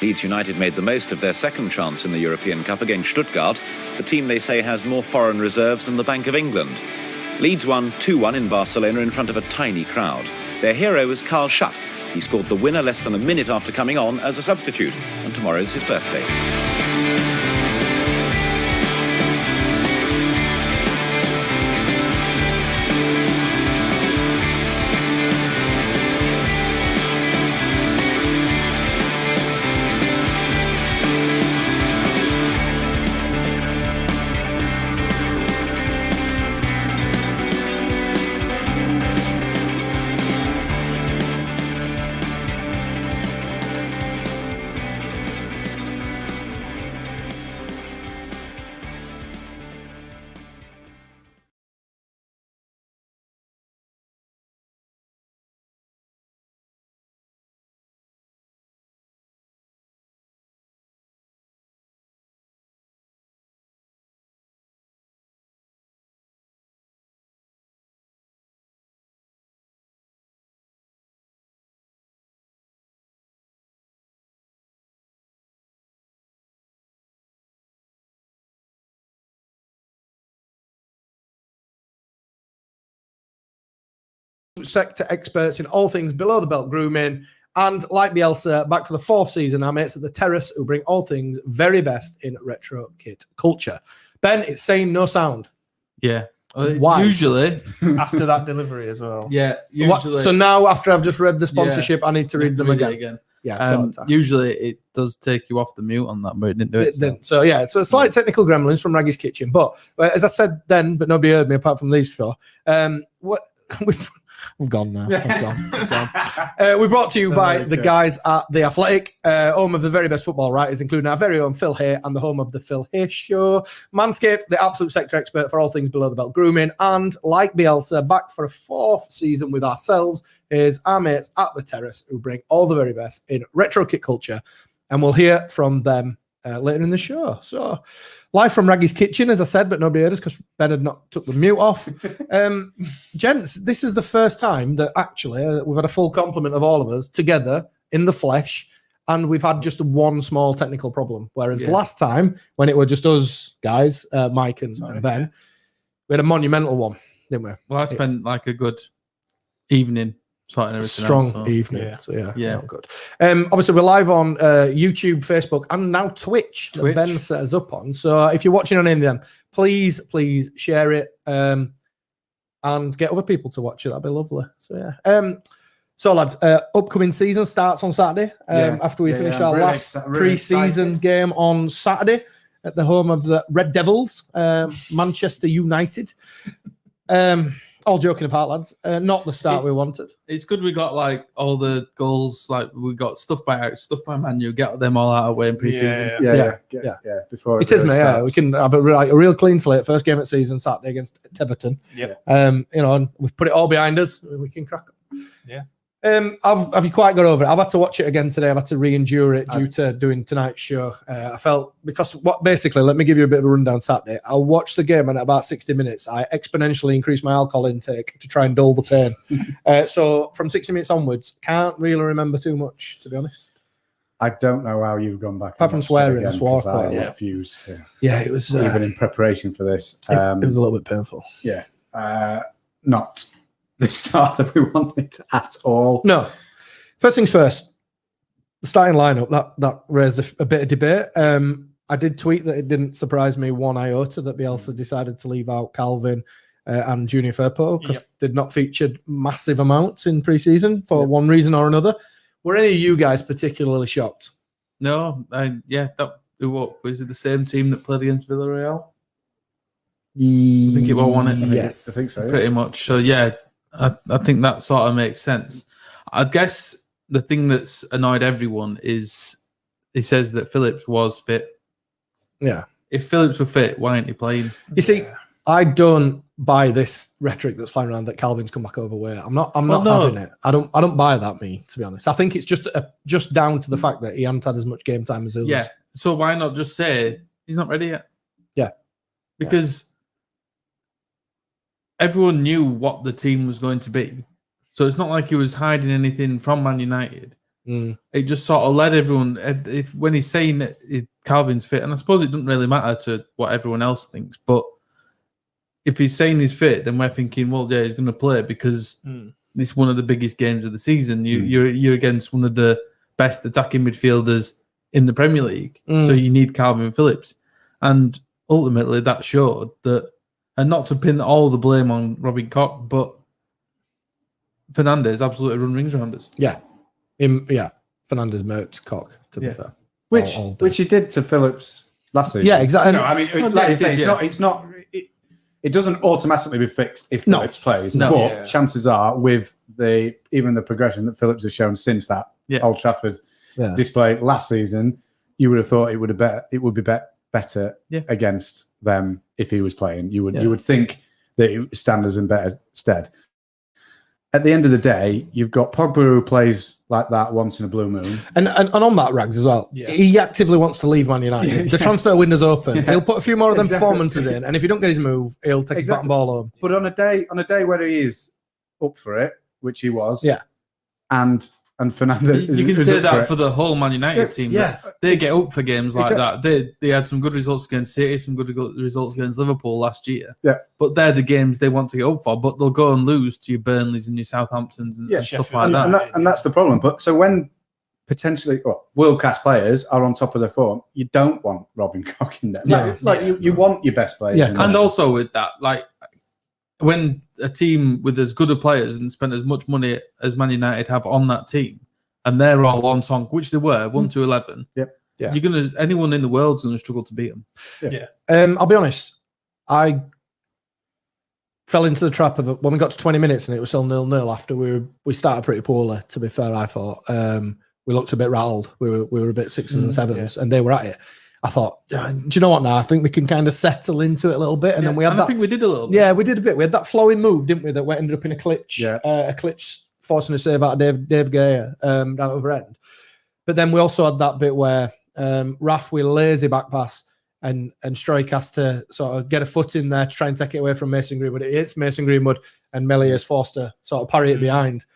Leeds United made the most of their second chance in the European Cup against Stuttgart, the team they say has more foreign reserves than the Bank of England. Leeds won 2-1 in Barcelona in front of a tiny crowd. Their hero was Shutt. He scored the winner less than a minute after coming on as a substitute, and tomorrow's his birthday. Sector experts in all things below the belt grooming, and like Bielsa, back for the 4th season, our mates at the Terrace who bring all things very best in retro kit culture. Ben, it's saying no sound. Yeah. Why? Usually. After that delivery as well. Yeah, usually. So now, after I've just read the sponsorship, I need to read them again. Yeah, usually it does take you off the mute on that, but it didn't do it. So yeah, so slight technical gremlins from Raggy's Kitchen. But as I said then, but nobody heard me apart from these four. We've gone now. We've gone. We're brought to you by the guys at The Athletic, home of the very best football writers, including our very own Phil Hay and the home of the Phil Hay Show. Manscapped, the absolute sector expert for all things below the belt grooming. And like Bielsa, back for a 4th season with ourselves, is our mates at the Terrace who bring all the very best in retro kit culture. And we'll hear from them later in the show. So, live from Raggy's Kitchen, as I said, but nobody heard us because Ben had not took the mute off. Gents, this is the first time that actually we've had a full complement of all of us together in the flesh, and we've had just one small technical problem. Whereas last time, when it were just us guys, Mike and Ben, we had a monumental one, didn't we? Well, I spent like a good evening sorting everything strong out, evening. So yeah, good. Obviously, we're live on YouTube, Facebook, and now Twitch. That Ben set us up on. So if you're watching on any of them, please share it and get other people to watch it. That'd be lovely. So yeah. So lads, upcoming season starts on Saturday. After we finish our last pre-season game on Saturday at the home of the Red Devils, Manchester United. All joking apart, lads. Not the start we wanted. It's good we got like all the goals, like we got stuff by Man U, get them all out of the way in pre-season. Yeah. Before it is, mate. We can have a real clean slate. First game of the season Saturday against Everton. Yeah. And we've put it all behind us. We can crack on. Yeah. Have you quite got over it? I've had to watch it again today. I've had to re-endure it due to doing tonight's show. I felt basically, let me give you a bit of a rundown Saturday. I watched the game and at about 60 minutes, I exponentially increased my alcohol intake to try and dull the pain. So from 60 minutes onwards, can't really remember too much, to be honest. I don't know how you've gone back. Apart from swearing, I swore quite a lot. I refused to. Yeah, it was even in preparation for this. It was a little bit painful. Yeah, not the start that we wanted at all. No. First things first, the starting lineup, that raised a bit of debate. I did tweet that it didn't surprise me one iota that Bielsa decided to leave out Calvin and Junior Firpo because they'd not featured massive amounts in pre-season for one reason or another. Were any of you guys particularly shocked? No, was it the same team that played against Villarreal? I think it all won it. Yes, I think so. Pretty much. So yeah, I think that sort of makes sense. I guess the thing that's annoyed everyone is he says that Phillips was fit. Yeah. If Phillips were fit, why ain't he playing? You see, I don't buy this rhetoric that's flying around that Calvin's come back overweight. I'm not having it. I don't buy that, to be honest. I think it's just down to the fact that he hadn't had as much game time as others. Yeah. So why not just say he's not ready yet? Yeah. Because everyone knew what the team was going to be. So it's not like he was hiding anything from Man United. It just sort of led everyone. When he's saying that Calvin's fit, and I suppose it doesn't really matter to what everyone else thinks, but if he's saying he's fit, then we're thinking, well, yeah, he's going to play because it's one of the biggest games of the season. You're against one of the best attacking midfielders in the Premier League, so you need Calvin Phillips, and ultimately that showed that. And not to pin all the blame on Robin Koch, but Fernandes absolutely run rings around us. Yeah, Fernandes murked Koch, to be fair. Which he did to Phillips last season. Yeah, exactly. No, I mean, like you say, it doesn't automatically be fixed if Phillips plays. No. But chances are, with even the progression that Phillips has shown since that Old Trafford display last season, you would have thought it would be better against them if he was playing. You would think that it would stand us in better stead. At the end of the day, you've got Pogba who plays like that once in a blue moon. And on that, Rags, as well, he actively wants to leave Man United. The transfer window's open. He'll put a few more of them performances in, and if he don't get his move, he'll take his bat and ball home. But on a day where he is up for it, which he was, and Fernandes, you can say that for the whole Man United team. Yeah, they get up for games like that. They had some good results against City, some good results against Liverpool last year. Yeah, but they're the games they want to get up for. But they'll go and lose to your Burnleys and your Southamptons and stuff like that. And that's the problem. But so when potentially world class players are on top of their form, you don't want Robin Koch in there. You want your best players. Yeah, and also with that, like when a team with as good of players and spent as much money as Man United have on that team, and they're all on song, which they were 1 to 11. Yep. Anyone in the world's gonna struggle to beat them. I'll be honest. I fell into the trap of when we got to 20 minutes and it was still 0-0 after we started pretty poorly. To be fair, I thought we looked a bit rattled. We were a bit sixes and sevens, and they were at it. I thought, do you know what now? I think we can kind of settle into it a little bit. And then we had I think we did a little bit. Yeah, we did a bit. We had that flowing move, didn't we? That ended up in a clutch. A clutch forcing a save out of Dave Gea down at the other end. But then we also had that bit where Raf with a lazy back pass and Struijk has to sort of get a foot in there to try and take it away from Mason Greenwood. It hits Mason Greenwood and Melier is forced to sort of parry it behind.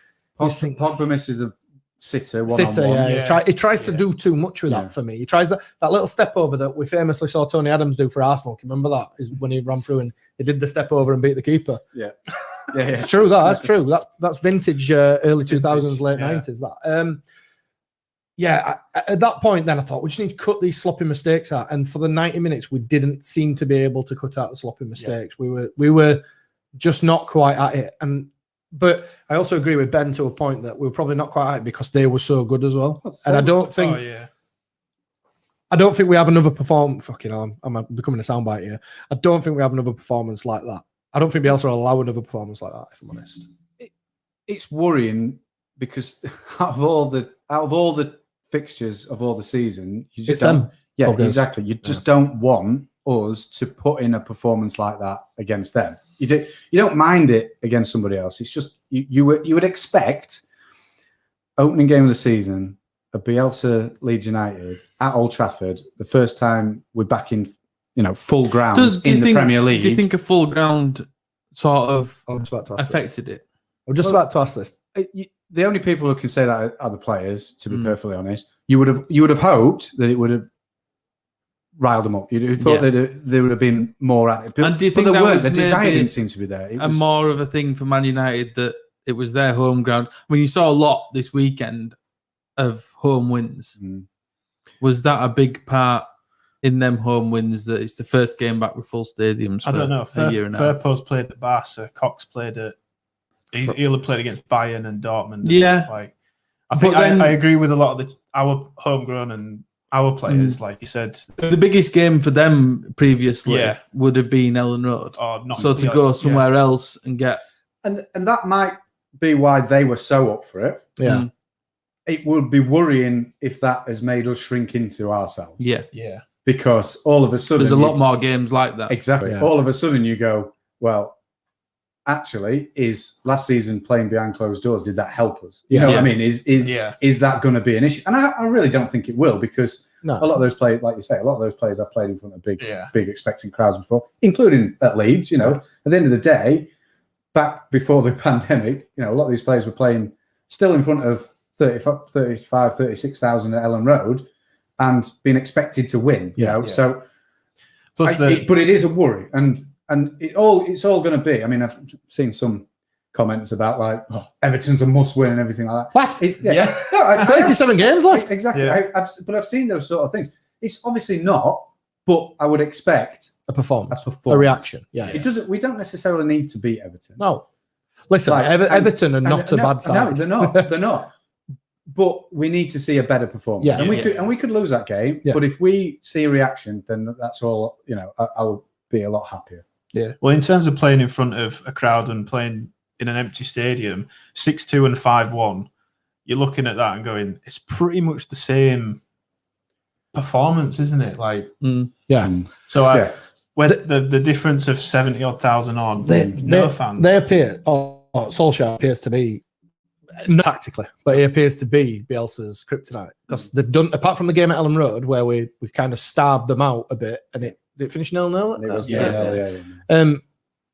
Pogba misses a sitter one-on-one. He tries to do too much with that for me. He tries that little step over that we famously saw Tony Adams do for Arsenal. Can you remember that? Is when he ran through and he did the step over and beat the keeper. It's true. That's true. That's vintage early 2000s, late 90s. At that point, then I thought we just need to cut these sloppy mistakes out. And for the 90 minutes, we didn't seem to be able to cut out the sloppy mistakes. We were just not quite at it. But I also agree with Ben to a point that we were probably not quite at it because they were so good as well. And I don't think we have another performance. Fucking hell, I'm becoming a soundbite here. I don't think we have another performance like that. I don't think Bielsa will allow another performance like that, if I'm honest. It's worrying because out of all the fixtures of all the season, you just don't. Yeah, exactly. You just don't want us to put in a performance like that against them. You don't mind it against somebody else. It's just you would expect opening game of the season, a Bielsa Leeds United at Old Trafford, the first time we're back in full ground in the Premier League. Do you think a full ground sort of affected it? I'm just about to ask this. The only people who can say that are the players, to be perfectly honest. You would have hoped that it would have riled them up. You'd have thought that there would have been more at it. And do you think that the desire didn't seem to be there? It was more of a thing for Man United that it was their home ground. I mean, you saw a lot this weekend of home wins. Was that a big part in them home wins that it's the first game back with full stadiums? I don't know. Firpo's played at Barca. Cox played at. He'll have played against Bayern and Dortmund. I think I agree with a lot of our homegrown and our players, like you said. The biggest game for them previously would have been Ellen Road. So to go somewhere else and get... And that might be why they were so up for it. Yeah. It would be worrying if that has made us shrink into ourselves. Yeah. Because all of a sudden... There's a lot more games like that. Exactly. Yeah. All of a sudden you go, well, actually, is last season playing behind closed doors, did that help us? You know what I mean? Is that going to be an issue? And I really don't think it will, because a lot of those players, like you say, a lot of those players have played in front of big expecting crowds before, including at Leeds. At the end of the day, back before the pandemic, a lot of these players were playing still in front of 35, 36,000 at Ellen Road and being expected to win. You know, so. Plus but it is a worry, and it's all going to be. I mean, I've seen some comments about like Everton's a must win and everything like that. What? Yeah. No, 37 games left. Exactly. Yeah. But I've seen those sort of things. It's obviously not, but I would expect a performance, a reaction. Yeah. It doesn't. We don't necessarily need to beat Everton. No. Listen, Like, Everton are not a bad side. No, they're not. They're not. But we need to see a better performance. Yeah. And we could lose that game. Yeah. But if we see a reaction, then that's all. You know, I will be a lot happier. Yeah. Well, in terms of playing in front of a crowd and playing in an empty stadium, 6-2 and 5-1, you're looking at that and going, it's pretty much the same performance, isn't it? Like, So where the difference of 70-odd thousand on, no fans. They appear, Solskjaer appears to be, not tactically, but he appears to be Bielsa's kryptonite, because they've done, apart from the game at Ellen Road where we kind of starved them out a bit, and it finished 0-0. It was,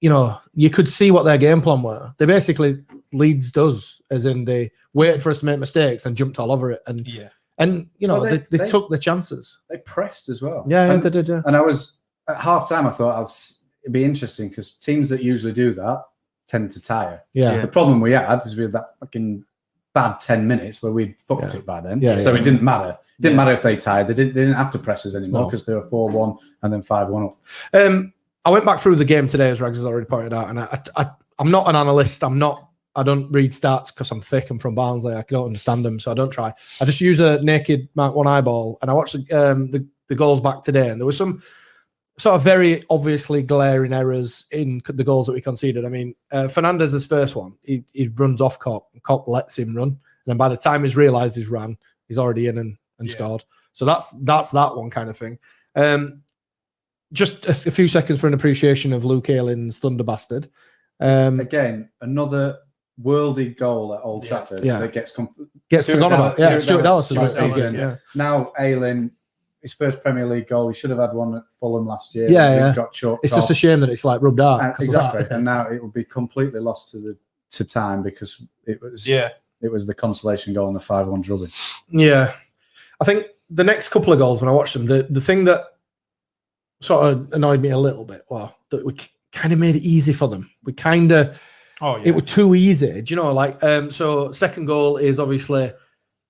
you know, you could see what their game plan were. They basically Leeds does, as in they waited for us to make mistakes and jumped all over it, and you know, they took the chances. They pressed as well. Yeah, they did. Yeah. And I was at half time. I thought it'd be interesting because teams that usually do that tend to tire. Yeah. The problem we had is we had that fucking bad 10 minutes where we'd fucked it by then. Yeah, so it didn't matter. It didn't matter if they tired. They didn't have to press us anymore because they were 4-1 and then 5-1 up. I went back through the game today, as Rags has already pointed out, and I'm not an analyst. I don't read stats because I'm thick and from Barnsley. I don't understand them, so I don't try. I just use a naked one eyeball, and I watched the goals back today, and there was some sort of very obviously glaring errors in the goals that we conceded. I mean, Fernandez's first one, he runs off Cock. Cock lets him run, and then by the time he's realised he's ran, he's already in and scored. So that's that one kind of thing. Just a few seconds for an appreciation of Luke Ayling's Thunder Bastard. Again, another worldy goal at Old Trafford that gets forgotten about. Yeah, Stuart Dallas is Now Ayling, his first Premier League goal, he should have had one at Fulham last year. Got chalked It's just a shame that it's like rubbed out. Exactly, and now it will be completely lost to time because it was the consolation goal and the 5-1 drubbing. Yeah, I think the next couple of goals when I watched them, the thing that sort of annoyed me a little bit, that we kind of made it easy for them. We kind of, it was too easy. Do you know, like, so second goal is obviously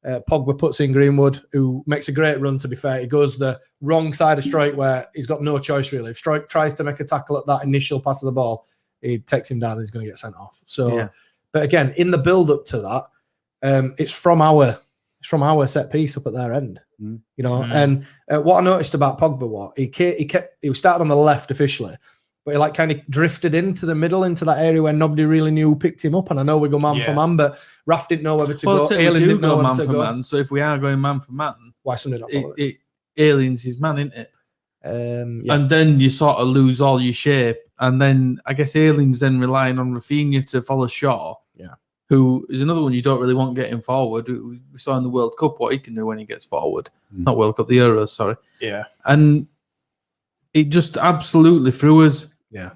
Pogba puts in Greenwood, who makes a great run, to be fair. He goes the wrong side of Strike where he's got no choice, really. If Strike tries to make a tackle at that initial pass of the ball, he takes him down and he's going to get sent off. So, but again, in the build-up to that, it's from our set piece up at their end. You know, and what I noticed about Pogba, he started on the left officially, but he like kind of drifted into the middle, into that area where nobody really knew who picked him up. And I know we go man for man, but Raf didn't know whether to go. Ayling didn't know whether to go. Man, so if we are going man for man, why somebody not follow it? Ayling's his man, isn't it? And then you sort of lose all your shape, and then I guess Ayling's then relying on Rafinha to follow Shaw. Who is another one you don't really want getting forward. We saw in the World Cup what he can do when he gets forward. Not World Cup, the Euros, sorry. Yeah. And it just absolutely threw us. Yeah.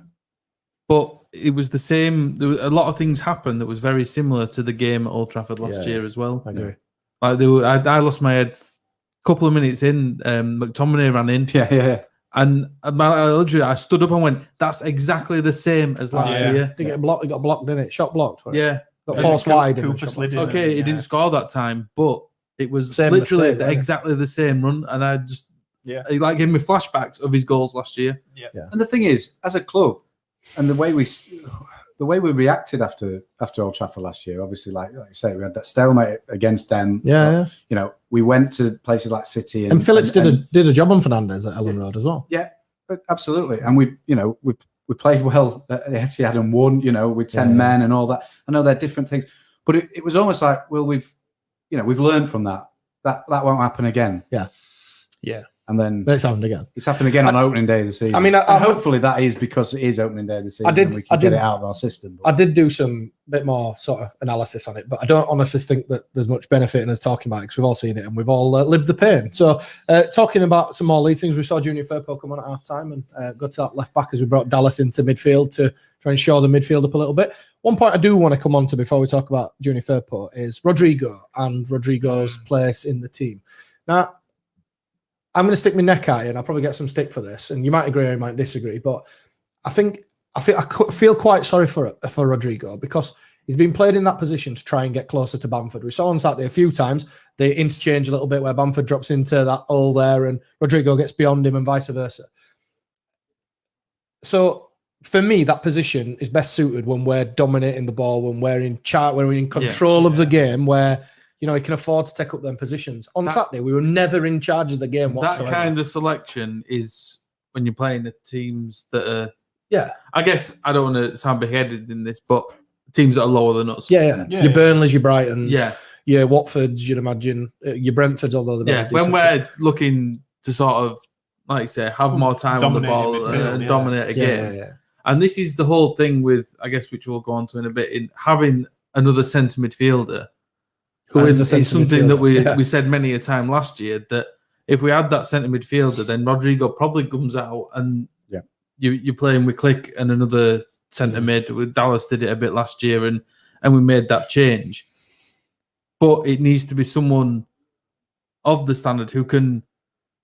But it was the same. There was a lot of things happened that was very similar to the game at Old Trafford last year as well. I agree. Like I lost my head a couple of minutes in. McTominay ran in. Yeah. And I stood up and went, that's exactly the same as last year. Did it blocked? It got blocked, didn't it? Shot blocked. Yeah. Got forced wide. Okay, he didn't score that time, but it was literally exactly the same run. And I just, he like gave me flashbacks of his goals last year. Yeah. And the thing is, as a club, and the way we reacted after Old Trafford last year, obviously, like you say, we had that stalemate against them. Yeah. You know, we went to places like City, and Phillips did a job on Fernandez at Ellen Road as well. Yeah, absolutely. And we played well at Etihad and won, you know, with 10 men and all that. I know they're different things, but it was almost like, well, we've learned from that. That won't happen again. Yeah. Yeah. And then it's happened again. It's happened again on opening day of the season. I mean, hopefully that is because it is opening day of the season. And we can get it out of our system. I did do some bit more sort of analysis on it, but I don't honestly think that there's much benefit in us talking about it because we've all seen it and we've all lived the pain. So, talking about some more lead things, we saw Junior Firpo come on at half time and got to that left back as we brought Dallas into midfield to try and shore the midfield up a little bit. One point I do want to come on to before we talk about Junior Firpo is Rodrigo and Rodrigo's place in the team. Now, I'm going to stick my neck out here, and I'll probably get some stick for this. And you might agree or you might disagree, but I feel quite sorry for Rodrigo because he's been played in that position to try and get closer to Bamford. We saw on Saturday a few times they interchange a little bit where Bamford drops into that hole there, and Rodrigo gets beyond him, and vice versa. So for me, that position is best suited when we're dominating the ball, when we're in control of the game, where he can afford to take up them positions. On Saturday, we were never in charge of the game whatsoever. That kind of selection is when you're playing the teams that are... Yeah. I guess I don't want to sound big-headed in this, but teams that are lower than us. Yeah. Your Burnleys, your Brightons, your Watfords, you'd imagine, your Brentfords, although they're when we're looking to sort of, like you say, have more time on the ball and dominate a game. Yeah. And this is the whole thing with, I guess, which we'll go on to in a bit, in having another centre midfielder. Who is a centre midfielder? It's something that we said many a time last year, that if we had that centre midfielder, then Rodrigo probably comes out and you're playing with Click and another centre mid. Dallas did it a bit last year and we made that change. But it needs to be someone of the standard who can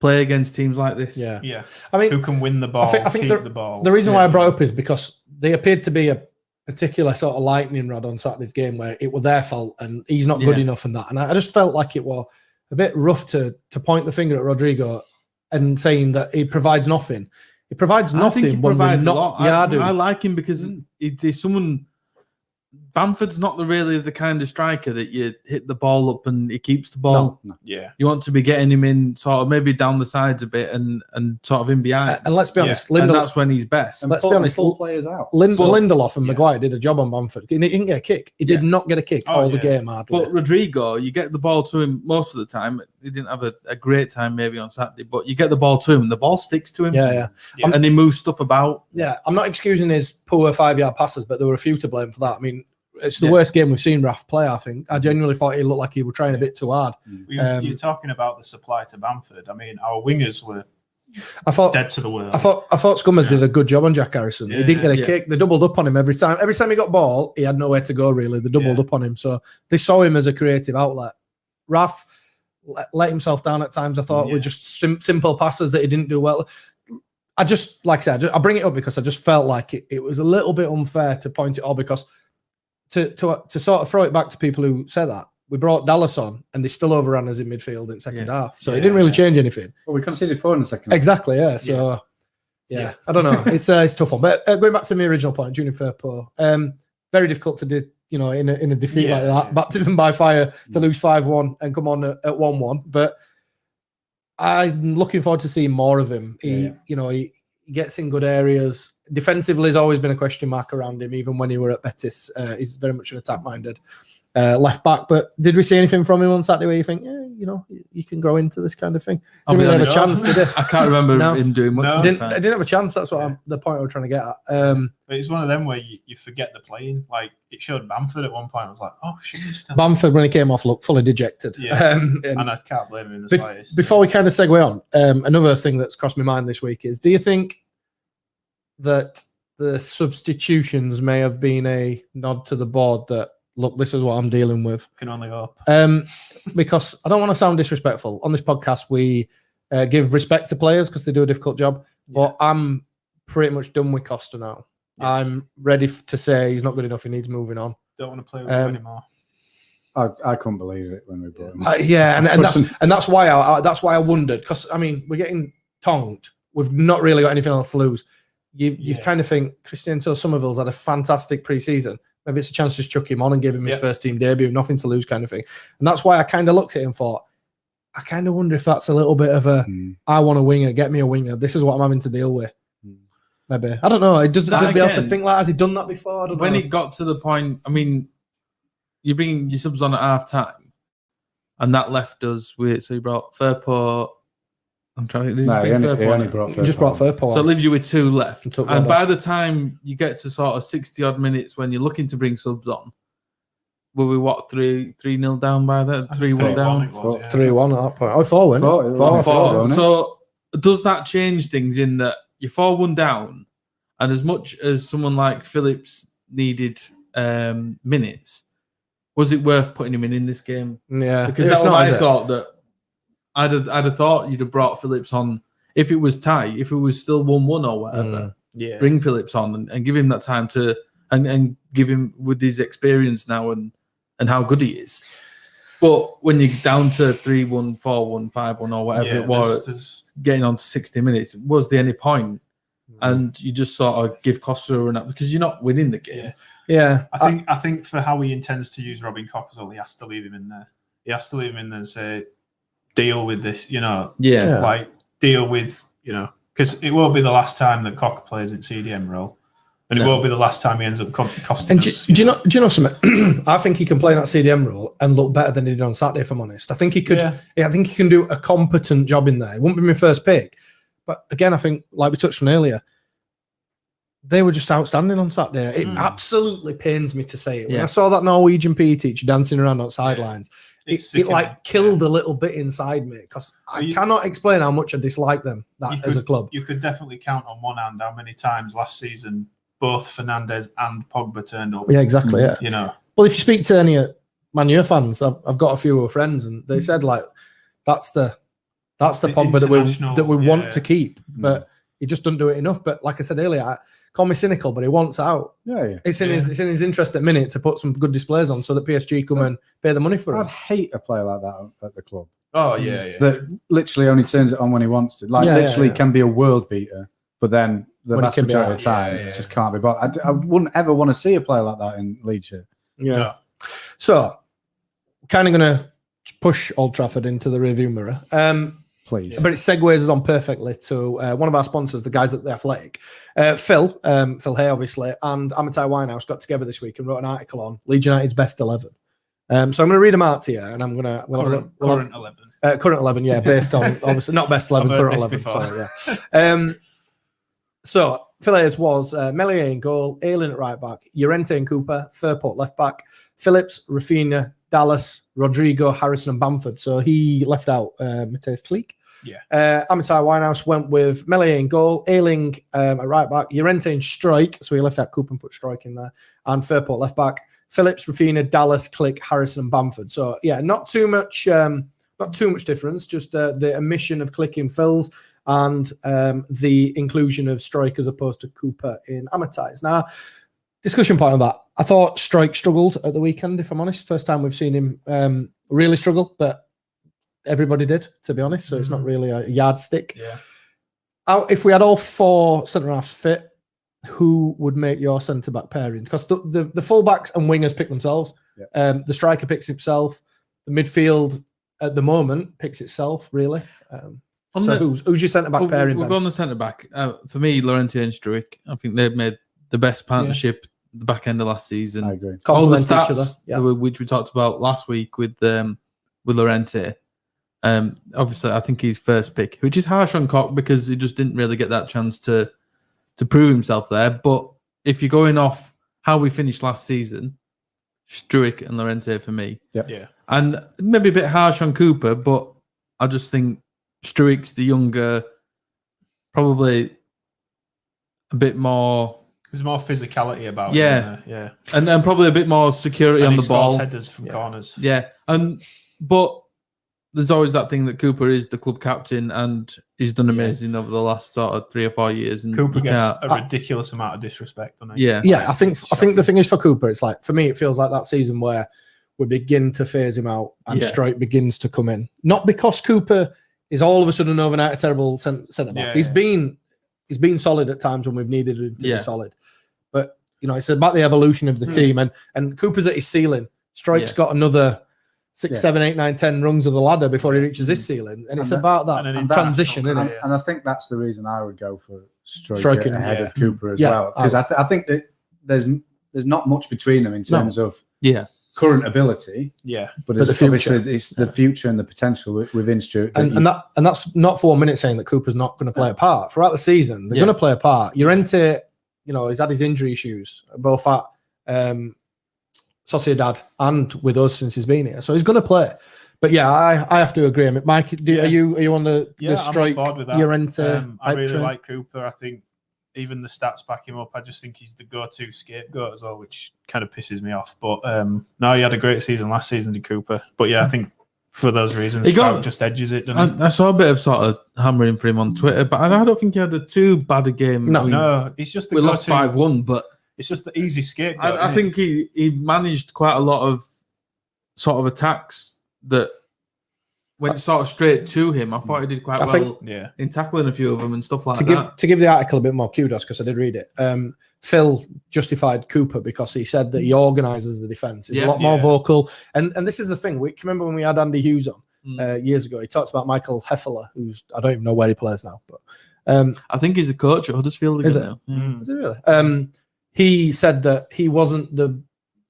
play against teams like this. Yeah. I mean, who can win the ball, I think keep the ball. The reason why I brought up is because they appeared to be a particular sort of lightning rod on Saturday's game where it was their fault and he's not good enough in that. And I just felt like it was a bit rough to point the finger at Rodrigo and saying that he provides nothing. He provides nothing. I think he provides a lot. I do. I like him because he's someone... Bamford's not really the kind of striker that you hit the ball up and he keeps the ball. No. Yeah. You want to be getting him in sort of maybe down the sides a bit and sort of in behind. And let's be honest, and that's when he's best. And let's be honest, pull players out. Lindelof and Maguire did a job on Bamford. He didn't get a kick. He did not get a kick all the game hardly. But Rodrigo, you get the ball to him most of the time. He didn't have a great time maybe on Saturday, but you get the ball to him, the ball sticks to him. Yeah. And he moves stuff about. Yeah, I'm not excusing his poor 5-yard passes, but there were a few to blame for that. I mean, it's the worst game we've seen Raf play, I think. I genuinely thought he looked like he was trying a bit too hard. You're talking about the supply to Bamford. I mean, our wingers were dead to the world. I thought Scummers did a good job on Jack Harrison. He didn't get a kick. They doubled up on him every time. Every time he got ball, he had nowhere to go, really. They doubled up on him. So they saw him as a creative outlet. Raf let himself down at times, I thought, with just simple passes that he didn't do well. I just, like I said, I bring it up because I just felt like it was a little bit unfair to point it all because to sort of throw it back to people who say that, we brought Dallas on and they still overran us in midfield in second half. So it didn't really change anything. Well, we conceded 4 in the second half. Exactly, yeah. So, I don't know. It's a tough one. But going back to my original point, Junior Firpo, very difficult to do, in a defeat like that. Baptism by fire to lose 5-1 and come on at 1-1. But I'm looking forward to seeing more of him. He gets in good areas. Defensively has always been a question mark around him, even when he were at Betis. He's very much an attack-minded left back. But did we see anything from him on Saturday where you think, you can grow into this kind of thing? He didn't have a chance, did he? I can't remember him doing much. I didn't have a chance. That's what the point I was trying to get at. But it's one of them where you forget the playing. Like, it showed Bamford at one point. I was like, oh, shit. Bamford, when he came off, looked fully dejected. Yeah, and I can't blame him in the slightest. Before we kind of segue on, another thing that's crossed my mind this week is, do you think that the substitutions may have been a nod to the board that, look, this is what I'm dealing with? Can only hope. Because I don't want to sound disrespectful. On this podcast, we give respect to players because they do a difficult job. But I'm pretty much done with Costa now. Yeah. I'm ready to say he's not good enough. He needs moving on. Don't want to play with him anymore. I couldn't believe it when we brought him. And that's why I wondered, because I mean, we're getting tongued. We've not really got anything else to lose. You kind of think Christian Somerville's had a fantastic pre-season. Maybe it's a chance to just chuck him on and give him his first team debut, nothing to lose kind of thing. And that's why I kind of looked at him and thought, I kind of wonder if that's a little bit of a, I want a winger, get me a winger. This is what I'm having to deal with. Maybe. I don't know. Does Bielsa think like, has he done that before? I don't know. It got to the point, I mean, you're bringing your subs on at half time, and that left us with, so you brought Firpo, I'm trying. No, he only brought Firpo. So it leaves you with 2 left. And by the time you get to sort of 60 odd minutes when you're looking to bring subs on, were we 3-0 down by that? 3-1 down? 3-1 at that point. Oh, 4-1. 4. So does that change things in that you're 4-1 down, and as much as someone like Phillips needed minutes, was it worth putting him in this game? Yeah, because that's what I thought. That I'd have thought you'd have brought Phillips on if it was tight, if it was still 1-1 or whatever. Yeah, bring Phillips on and give him that time to and give him with his experience now and how good he is. But when you're down to 3-1, 4-1, 5-1 or whatever it was, getting on to 60 minutes, was there any point? And you just sort of give Costa a run up because you're not winning the game. Yeah. I think for how he intends to use Robin Koch as well, he has to leave him in there. He has to leave him in there and say, deal with this, like deal with, because it won't be the last time that Koch plays in CDM role. And it won't be the last time he ends up costing us. Do you know something? I think he can play in that CDM role and look better than he did on Saturday, if I'm honest. I think he could. Yeah. I think he can do a competent job in there. It wouldn't be my first pick. But again, I think, like we touched on earlier, they were just outstanding on Saturday. It absolutely pains me to say it. When I saw that Norwegian PE teacher dancing around on sidelines, it like killed a little bit inside me because I cannot explain how much I dislike them as a club. You could definitely count on one hand how many times last season both Fernandes and Pogba turned up. Yeah, exactly. Yeah, Well, if you speak to any Man U fans, I've got a few friends, and they said like that's the Pogba that we want to keep, but he just doesn't do it enough. But like I said earlier, call me cynical, but he wants out. Yeah. It's in his interest at minute to put some good displays on so that PSG come and pay the money for it. I'd hate a player like that at the club. Oh yeah. That literally only turns it on when he wants to. Like can be a world beater, but then the vast majority of the time it just can't be. But I wouldn't ever want to see a player like that in Leeds. Yeah. No. So, kind of going to push Old Trafford into the rearview mirror. Please. But it segues us on perfectly to one of our sponsors, the guys at The Athletic. Phil Hay, obviously, and Amitai Winehouse got together this week and wrote an article on Leeds United's best 11. So I'm going to read them out to you, and I'm going to... Current 11. Current 11, yeah, based on, obviously, not best 11, current 11. Sorry, yeah. So, Phil Hayes was Meslier in goal, Ayling at right back, Llorente and Cooper, Firpo left back, Phillips, Rafinha, Dallas, Rodrigo, Harrison and Bamford. So he left out Matthias Cleek. Yeah. Amitai Winehouse went with Meslier in goal, Ayling at right back, Llorente in strike. So he left out Cooper and put strike in there. And Firpo left back, Phillips, Rafinha, Dallas, Cleek, Harrison and Bamford. So yeah, not too much difference, just the omission of Cleek in Phil's and the inclusion of Strike as opposed to Cooper in Amitai's. Now, discussion point on that. I thought Strike struggled at the weekend, if I'm honest. First time we've seen him really struggle, but everybody did, to be honest. So it's not really a yardstick. Yeah. If we had all 4 centre-halves fit, who would make your centre-back pairing? Because the full-backs and wingers pick themselves. Yeah. The striker picks himself. The midfield, at the moment, picks itself, really. Who's your centre-back pairing? We'll go on the centre-back. For me, Llorente and Struijk. I think they've made the best partnership at the back end of last season. I agree. All the stats which we talked about last week with Llorente. Obviously, I think he's first pick, which is harsh on Koch because he just didn't really get that chance to prove himself there. But if you're going off how we finished last season, Struijk and Llorente for me. Yep. Yeah. And maybe a bit harsh on Cooper, but I just think Struijk's the younger, probably a bit more. There's more physicality about him. Yeah. And probably a bit more security on the ball. Headers from corners. Yeah. But there's always that thing that Cooper is the club captain and he's done amazing over the last sort of 3 or 4 years. And Cooper gets a ridiculous amount of disrespect, doesn't he? Yeah. I think the thing is for Cooper, it's like, for me, it feels like that season where we begin to phase him out and Strike begins to come in. Not because Cooper is all of a sudden overnight a terrible centre-back. He's been solid at times when we've needed him to be solid. But, it's about the evolution of the team. And Cooper's at his ceiling. Strike's got another 6, 7, 8, 9, 10 rungs of the ladder before he reaches his ceiling. And it's about that transition, isn't it? And I think that's the reason I would go for Struijk ahead of Cooper as well. Because I think that there's not much between them in terms of current ability. Yeah, but it's obviously it's the future and the potential within Stuart. And that's not for 1 minute saying that Cooper's not going to play a part throughout the season. They're going to play a part. Llorente, he's had his injury issues both at Sociedad and with us since he's been here, so he's going to play. But yeah, I have to agree. I mean, Mike, are you on the strike? I'm on board with that. Llorente, I really like Cooper. I think even the stats back him up. I just think he's the go-to scapegoat as well, which kind of pisses me off. But no, he had a great season last season, did Cooper. But yeah, I think for those reasons, he just edges it. I saw a bit of sort of hammering for him on Twitter, but I don't think he had too bad a game. No, he's just we lost 5-1, but it's just the easy scapegoat. I think he managed quite a lot of sort of attacks that went sort of straight to him. I thought he did quite well in tackling a few of them and stuff like that. To give the article a bit more kudos, because I did read it, Phil justified Cooper because he said that he organises the defence. He's a lot more vocal. And this is the thing. Remember when we had Andy Hughes on years ago? He talked about Michael Heffeler, who's, I don't even know where he plays now. But I think he's a coach at Huddersfield. Is it? Is it really? He said that he wasn't the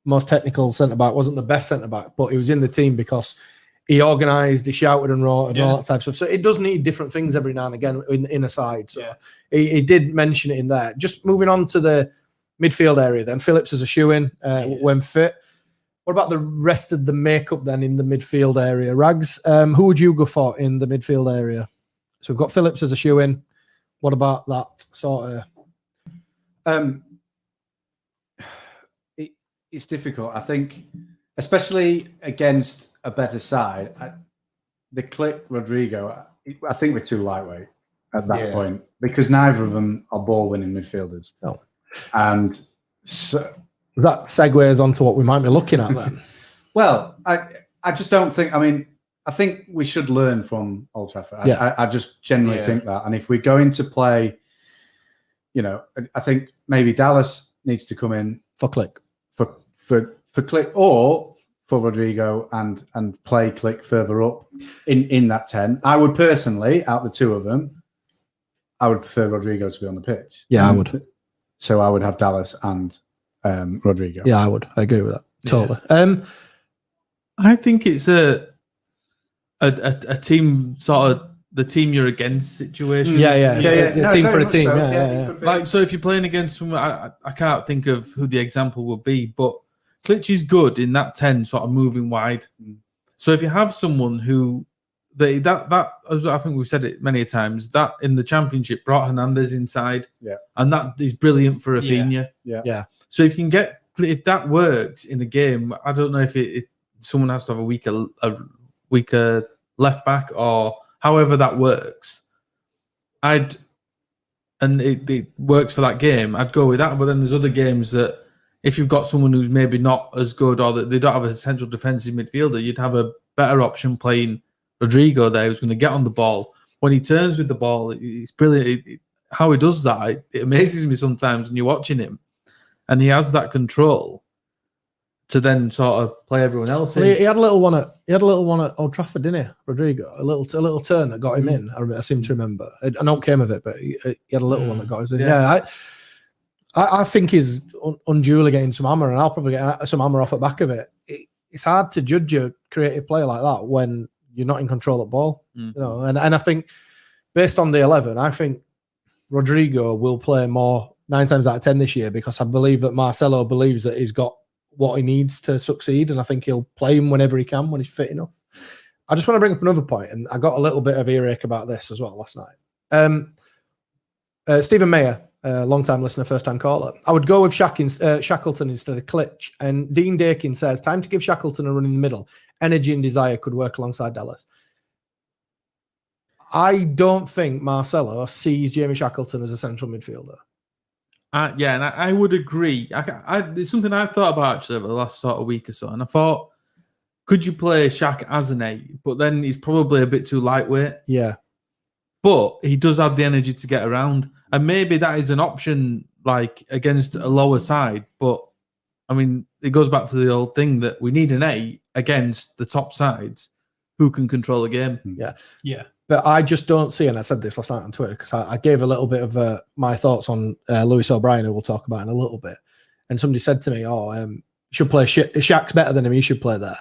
most technical centre-back, wasn't the best centre-back, but he was in the team because he organised, he shouted and wrote and all that type of stuff. So it does need different things every now and again in a side. So he did mention it in there. Just moving on to the midfield area then. Phillips is a shoe-in when fit. What about the rest of the makeup then in the midfield area? Rags, who would you go for in the midfield area? So we've got Phillips as a shoe-in. What about that sort of... It's difficult. I think, especially against a better side, the Click Rodrigo, I think we're too lightweight at that point because neither of them are ball-winning midfielders. No. And so that segues onto what we might be looking at then. Well, I just don't think. I mean, I think we should learn from Old Trafford. I just generally think that. And if we're going to play, I think maybe Dallas needs to come in for Click. For Click or for Rodrigo and play Click further up in that 10. I would personally, out of the two of them, I would prefer Rodrigo to be on the pitch. Yeah, I would. So I would have Dallas and Rodrigo. Yeah, I would. I agree with that. Totally. I think it's a team sort of the team you're against situation. A team for a team. So. Like, so if you're playing against someone, I can't think of who the example would be, but Klitsch is good in that 10 sort of moving wide. So if you have someone who that as I think we've said it many times, that in the Championship brought Hernandez inside. And that is brilliant for Rafinha. Yeah. So if you can if that works in a game, I don't know if someone has to have a weaker left back or however that works. And it works for that game, I'd go with that. But then there's other games that if you've got someone who's maybe not as good or that they don't have a central defensive midfielder, you'd have a better option playing Rodrigo there who's going to get on the ball. When he turns with the ball, it's brilliant. How he does that, it amazes me sometimes when you're watching him. And he has that control to then sort of play everyone else in. He had a little one at Old Trafford, didn't he, Rodrigo? A little turn that got him in. I seem to remember. I know it came of it, but he had a little one that got us in. I think he's unduly getting some hammer, and I'll probably get some hammer off the back of it. It's hard to judge a creative player like that when you're not in control of ball. And I think based on the 11, I think Rodrigo will play more 9 times out of 10 this year because I believe that Marcelo believes that he's got what he needs to succeed, and I think he'll play him whenever he can when he's fit enough. I just want to bring up another point, and I got a little bit of earache about this as well last night. Stephen Mayer, long-time listener, first-time caller. I would go with Shackleton instead of Klitsch. And Dean Dakin says, time to give Shackleton a run in the middle. Energy and desire could work alongside Dallas. I don't think Marcelo sees Jamie Shackleton as a central midfielder. And I would agree. It's something I thought about actually over the last sort of week or so. And I thought, could you play Shaq as an 8? But then he's probably a bit too lightweight. Yeah. But he does have the energy to get around. And maybe that is an option, like, against a lower side. But, I mean, it goes back to the old thing that we need an 8 against the top sides who can control the game. Yeah. But I just don't see, and I said this last night on Twitter, because I gave a little bit of my thoughts on Lewis O'Brien, who we'll talk about in a little bit. And somebody said to me, should play Shaq's better than him. He should play there.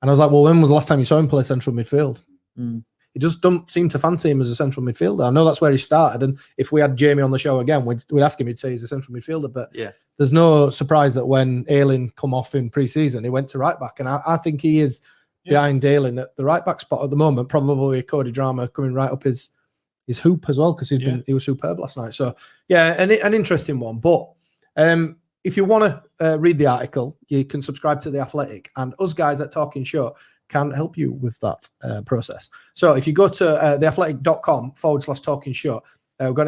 And I was like, well, when was the last time you saw him play central midfield? He just don't seem to fancy him as a central midfielder. I know that's where he started. And if we had Jamie on the show again, we'd ask him, he'd say he's a central midfielder. But there's no surprise that when Ayling come off in pre-season, he went to right back. And I think he is behind Ayling at the right back spot at the moment, probably Cody Drama coming right up his hoop as well, because he was superb last night. So, an interesting one. But if you want to read the article, you can subscribe to The Athletic. And us guys at Talking Shutt can help you with that process. So if you go to theathletic.com/Talking Shutt, we've got an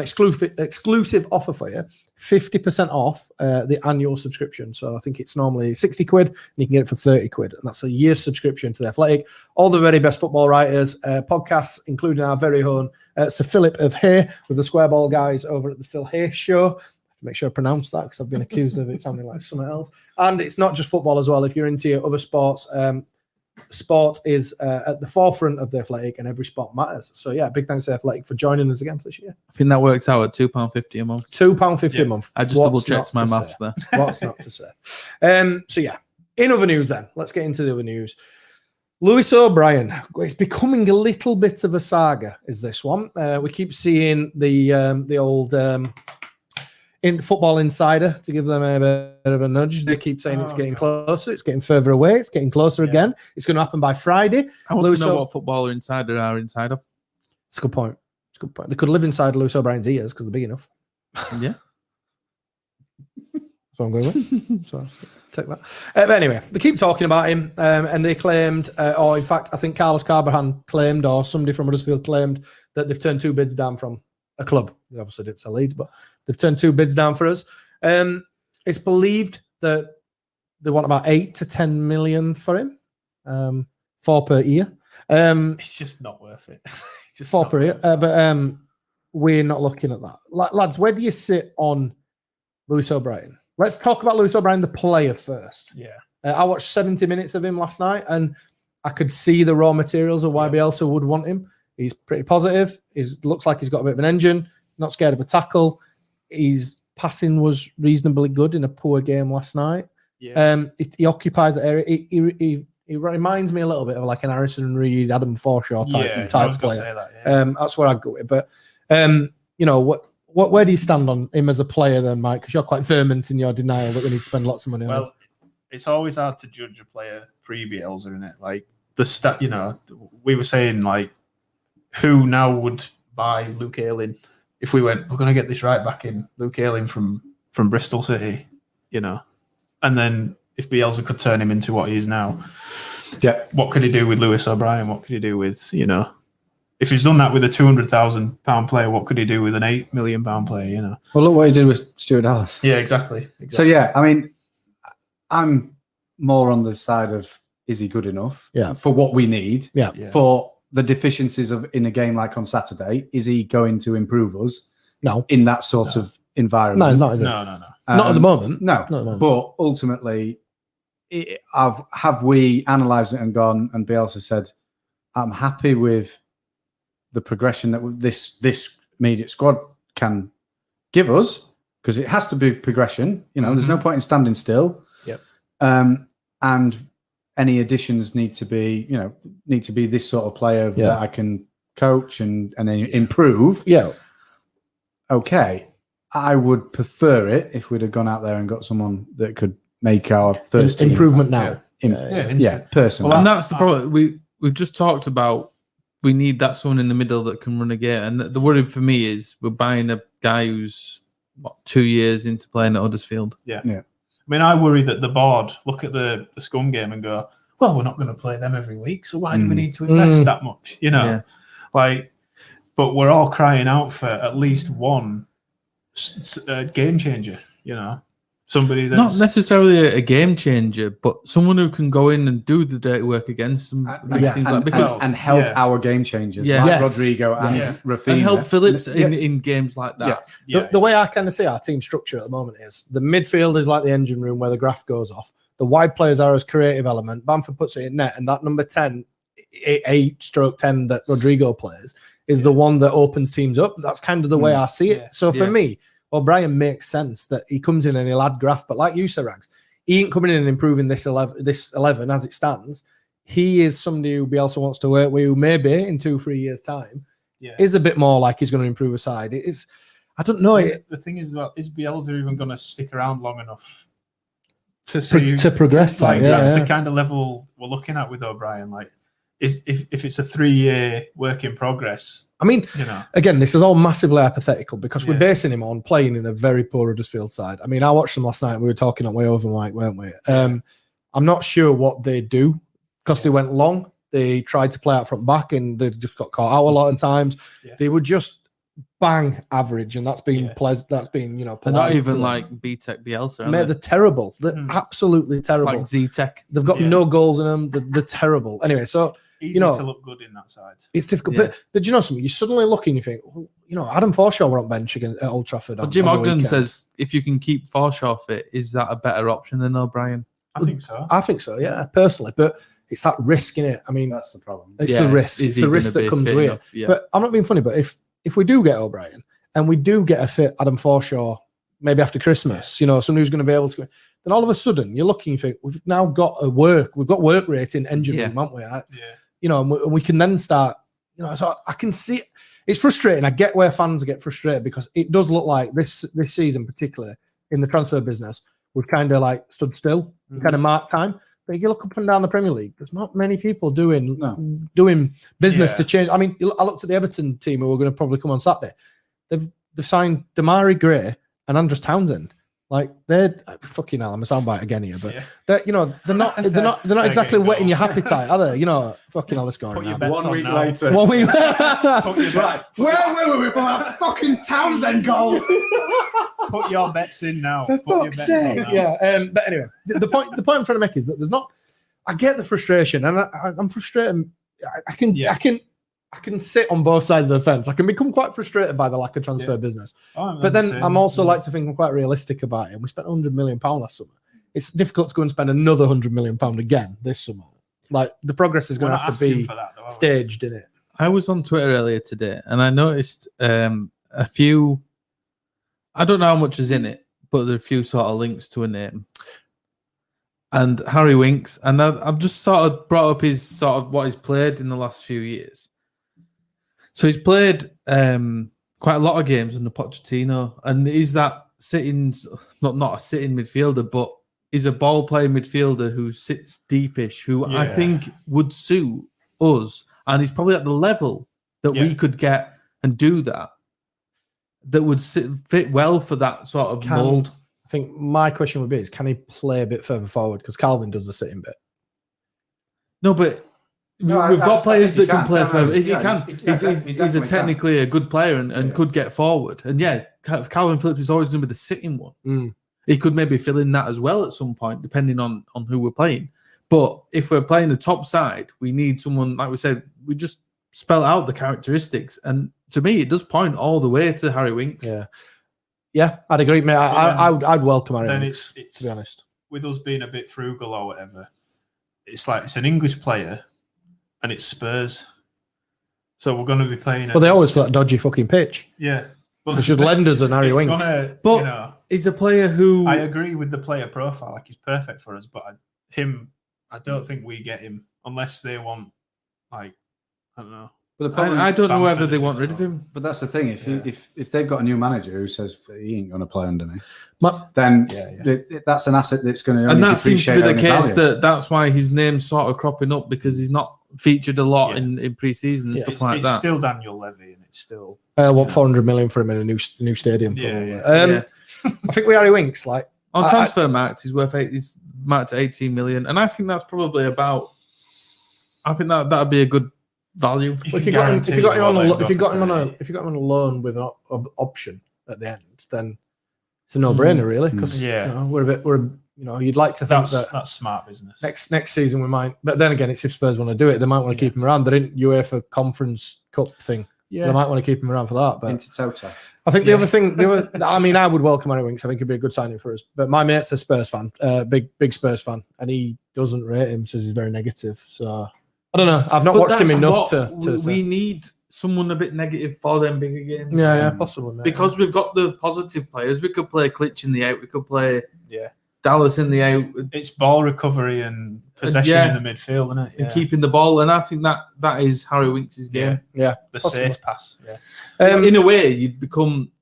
exclusive offer for you, 50% off the annual subscription. So I think it's normally 60 quid, and you can get it for 30 quid. And that's a year's subscription to The Athletic. All the very best football writers, podcasts, including our very own Sir Philip of Hay with the Square Ball guys over at the Phil Hay Show. Make sure I pronounce that, because I've been accused of it sounding like something else. And it's not just football as well. If you're into your other sports, sport is at the forefront of The Athletic, and every sport matters. So big thanks to The Athletic for joining us again for this year. I think that works out at £2.50 a month. £2.50 a month. I just double-checked my maths there. What's not to say? In other news then, let's get into the other news. Lewis O'Brien, it's becoming a little bit of a saga, is this one. We keep seeing the old... in Football Insider, to give them a bit of a nudge, they keep saying it's getting closer, it's getting further away, it's getting closer again. It's going to happen by Friday. I want to know what Footballer Insider are inside of. It's a good point. They could live inside Lewis O'Brien's ears because they're big enough. Yeah. That's what I'm going with. So take that. But anyway, they keep talking about him, and they claimed, or in fact, I think Carlos Carbahan claimed, or somebody from Huddersfield claimed, that they've turned 2 bids down from a club. They obviously didn't sell Leeds, but they've turned 2 bids down for us. It's believed that they want about 8 to 10 million for him, 4 per year. It's just not worth it. It's just 4 per year, but we're not looking at that. Lads, where do you sit on Lewis O'Brien? Let's talk about Lewis O'Brien, the player, first. Yeah. I watched 70 minutes of him last night, and I could see the raw materials of why Bielsa would want him. He's pretty positive. He looks like he's got a bit of an engine. Not scared of a tackle. His passing was reasonably good in a poor game last night. Yeah. He occupies that area. He reminds me a little bit of like an Harrison Reed, Adam Forshaw type player. That, that's where I'd go with. But where do you stand on him as a player then, Mike? Because you're quite vehement in your denial that we need to spend lots of money on him. Well, it's always hard to judge a player pre-Bielsa, isn't it? Like we were saying, like, who now would buy Luke Ayling if we went, we're going to get this right back in Luke Ayling from Bristol City, and then if Bielsa could turn him into what he is now, what could he do with Lewis O'Brien? What could he do with, if he's done that with a £200,000 player, what could he do with an £8 million player, Well, look what he did with Stuart Dallas. Yeah, exactly. So, I mean, I'm more on the side of, is he good enough for what we need? For the deficiencies in a game like on Saturday, is he going to improve us? No. In that sort of environment? No, he's not, is it? No. Not at the moment. No. But ultimately, have we analysed it and gone, and Bielsa said, I'm happy with the progression that this immediate squad can give us, because it has to be progression. There's no point in standing still. Yep. And any additions need to be this sort of player that I can coach and improve. Yeah. Okay. I would prefer it if we'd have gone out there and got someone that could make our first team improvement now. Personally. Well, and that's the problem. We've just talked about, we need that someone in the middle that can run a game. And the worry for me is we're buying a guy who's 2 years into playing at Huddersfield. Yeah. I mean, I worry that the board look at the Scum game and go, well, we're not going to play them every week, so why do we need to invest that much? But we're all crying out for at least one game changer, somebody that's not necessarily a game changer, but someone who can go in and do the dirty work against them, and help our game changers, like Rodrigo and Rafinha, and help Phillips in games like that. The way I kind of see our team structure at the moment is the midfield is like the engine room where the graph goes off. The wide players are as creative element. Bamford puts it in net, and that number 10, 8/10 that Rodrigo plays is the one that opens teams up. That's kind of the way I see it. So for me, O'Brien makes sense that he comes in and he'll add graft. But like you said, Rags, he ain't coming in and improving this 11 as it stands. He is somebody who Bielsa wants to work with, who maybe in 2-3 years' time is a bit more like he's going to improve a side. It is, I don't know. The thing is Bielsa even going to stick around long enough to progress? That's the kind of level we're looking at with O'Brien. Like, if it's a 3-year work in progress. I mean, again, this is all massively hypothetical because we're basing him on playing in a very poor Huddersfield side. I mean, I watched them last night and we were talking on way over Mike, weren't we? I'm not sure what they do because they went long. They tried to play out front back and they just got caught out a lot of times. Yeah. They would just bang average, and that's been pleasant. That's been, They're not even like B-Tech Bielsa. Mate, they're terrible. They're absolutely terrible. Like Z-Tech. They've got no goals in them. They're terrible. Anyway, so easy to look good in that side. It's difficult, but you know something? You suddenly look and you think, well, Adam Forshaw were on bench again at Old Trafford. Well, Jim Ogden says if you can keep Forshaw fit, is that a better option than O'Brien? I think so. I think so, yeah, personally. But it's that risk in it. I mean, that's the problem. It's the risk. It's the risk that comes with it. Yeah. But I'm not being funny. But if we do get O'Brien and we do get a fit Adam Forshaw, maybe after Christmas, somebody who's going to be able to, then all of a sudden you're looking. You think we've now got we've got work rate in engine room, haven't we? And we can then start. So I can see it. It's frustrating. I get where fans get frustrated because it does look like this season, particularly in the transfer business, we've kind of like stood still, kind of marked time. But if you look up and down the Premier League, there's not many people doing business to change. I mean, I looked at the Everton team who are going to probably come on Saturday. They've signed Damari Gray and Andres Townsend. Like they're fucking hell. I'm a soundbite again here, but they're not exactly wetting your appetite, are they? Fucking hell, let's go. 1 week later. 1 week. Right. Where were we for that fucking Townsend goal? Put your bets in now. For fuck's sake. Yeah. But anyway, the point I'm trying to make is that there's not. I get the frustration, and I'm frustrated. I can sit on both sides of the fence. I can become quite frustrated by the lack of transfer business. But then I'm also like to think I'm quite realistic about it. And we spent £100 million last summer. It's difficult to go and spend another £100 million again this summer. Like the progress is going to have to be staged in it. I was on Twitter earlier today and I noticed a few, I don't know how much is in it, but there are a few sort of links to a name. And Harry Winks, and I've just sort of brought up his sort of what he's played in the last few years. So he's played quite a lot of games under Pochettino, and he's that not a sitting midfielder, but he's a ball playing midfielder who sits deepish, who I think would suit us, and he's probably at the level that we could get and do that would fit well for that sort of mould. I think my question would be: can he play a bit further forward? Because Calvin does the sitting bit. No, but. We've got players that can play further. He can. He's technically a good player and could get forward. And Calvin Phillips is always going to be the sitting one. He could maybe fill in that as well at some point, depending on who we're playing. But if we're playing the top side, we need someone, like we said, we just spell out the characteristics. And to me, it does point all the way to Harry Winks. Yeah, I'd agree, mate. I'd welcome Harry Winks, to be honest. With us being a bit frugal or whatever, it's like it's an English player. And it's Spurs. So we're going to be playing... Well, they always play that dodgy fucking pitch. Yeah. But they should lend us an Harry Winks. He's a player who... I agree with the player profile. Like, he's perfect for us. But I don't think we get him unless they want, I don't know. But I don't know whether they want rid of him. But that's the thing. If they've got a new manager who says he ain't going to play under me, then that's an asset that's going to only depreciate. And that seems to be the case. That's why his name's sort of cropping up because he's not featured a lot in pre-season and stuff like that. It's still Daniel Levy, and it's still. I want $400 million for him in a new stadium. I think with Harry Winks, like on transfer market, he's marked at 18 million, and I think that's probably about. I think that'd be a good value. If you got him on a loan with an option at the end, then it's a no-brainer, really. Because you'd like to think that's smart business. Next season we might, but then again, it's if Spurs want to do it, they might want to keep him around. They're in UEFA Conference Cup thing, so they might want to keep him around for that. But I think the other thing, I would welcome Harry Winks. I think it'd be a good signing for us. But my mate's a Spurs fan, big Spurs fan, and he doesn't rate him, says he's very negative. So. I don't know. I've not watched him enough to we need someone a bit negative for them bigger games. Yeah, possibly. Mate. Because we've got the positive players. We could play Klitsch in the out. We could play Dallas in the out. It's ball recovery and possession in the midfield, isn't it? And keeping the ball. And I think that is Harry Winks' game. Yeah. The safe pass. Yeah. In a way, you'd become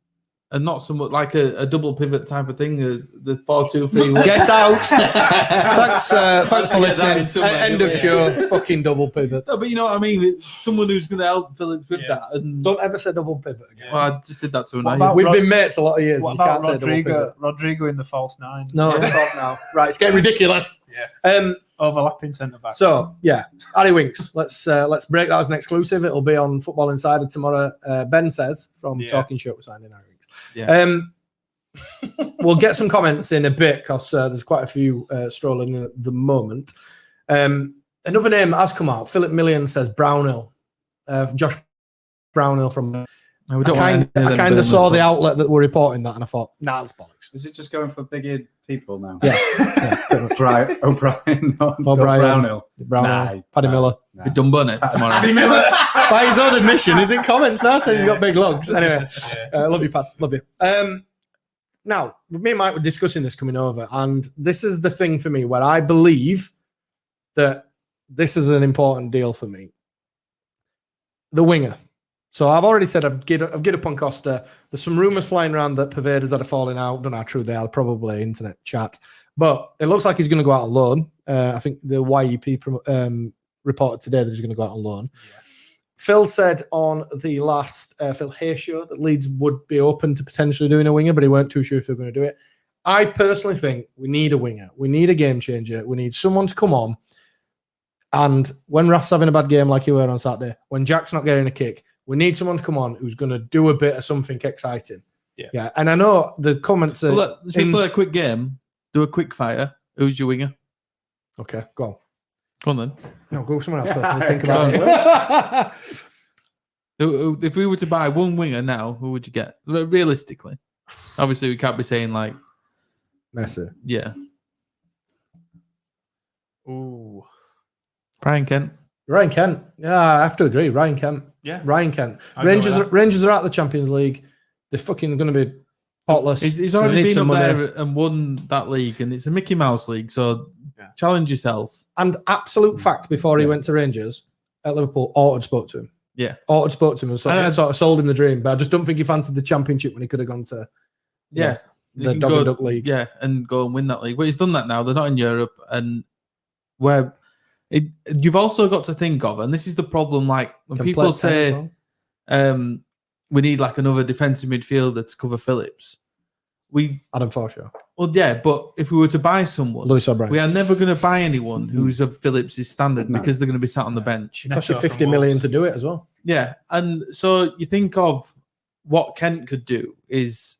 not somewhat like a double pivot type of thing, the 4-2-3-1. Get out. Thanks for listening. End of show. Fucking double pivot. No, but you know what I mean? It's someone who's going to help Phillips with that. And don't ever say double pivot again. Well, I just did that to annoy you. We've been mates a lot of years. What And about you can't say double pivot. Rodrigo in the false 9? No, stop now. Right, it's getting ridiculous. Yeah. Overlapping centre back. So Harry Winks. Let's break that as an exclusive. It'll be on Football Insider tomorrow. Ben says from Talking Shut we're signing Harry Winks. Yeah. We'll get some comments in a bit because there's quite a few strolling in at the moment. Another name has come out. Philip Million says Brownhill. Josh Brownhill from. I kind of saw the outlet that were reporting that, and I thought, nah, it's bollocks. Is it just going for big-eared people now? Yeah, pretty much. Right, O'Brien, Brownhill. Paddy Miller. We've done Burnett tomorrow. Paddy Miller. By his own admission, he's in comments now saying he's got big lugs. Anyway, love you, Pat. Love you. Now, me and Mike were discussing this coming over, and this is the thing for me where I believe that this is an important deal for me. The winger. So I've already said I've given up on Costa. There's some rumours flying around that Pervader's that are falling out. Don't know how true they are. Probably internet chat. But it looks like he's going to go out on loan. I think the YEP reported today that he's going to go out on loan. Yeah. Phil said on the last Phil Hay show that Leeds would be open to potentially doing a winger, but he weren't too sure if they were going to do it. I personally think we need a winger. We need a game changer. We need someone to come on. And when Raf's having a bad game like he were on Saturday, when Jack's not getting a kick, we need someone to come on who's going to do a bit of something exciting. Yeah. And I know the comments are... Well, let's play a quick game. Do a quick fire. Who's your winger? Okay, go on. Go on then. No, go with someone else first. Think about it. If we were to buy one winger now, who would you get? Realistically. Obviously, we can't be saying like... Messi. Yeah. Ooh. Ryan Kent. Yeah, I have to agree. Ryan Kent. Yeah. Ryan Kent. Rangers are out of the Champions League. They're fucking going to be potless. He's already been up there and won that league, and it's a Mickey Mouse league, so challenge yourself. And absolute fact, before he went to Rangers at Liverpool, Orton spoke to him. Yeah. Orton spoke to him and sort of sold him the dream, but I just don't think he fancied the Championship when he could have gone to the Dog and Duck League. Yeah, and go and win that league. But he's done that now. They're not in Europe, and where... you've also got to think of, and this is the problem, like when people say we need like another defensive midfielder to cover Phillips. Adam Forshaw. Well, yeah, but if we were to buy someone, Lewis O'Brien, we are never going to buy anyone who's of Phillips' standard because they're going to be sat on the bench. It costs you 50 million to do it as well. Yeah, and so you think of what Kent could do is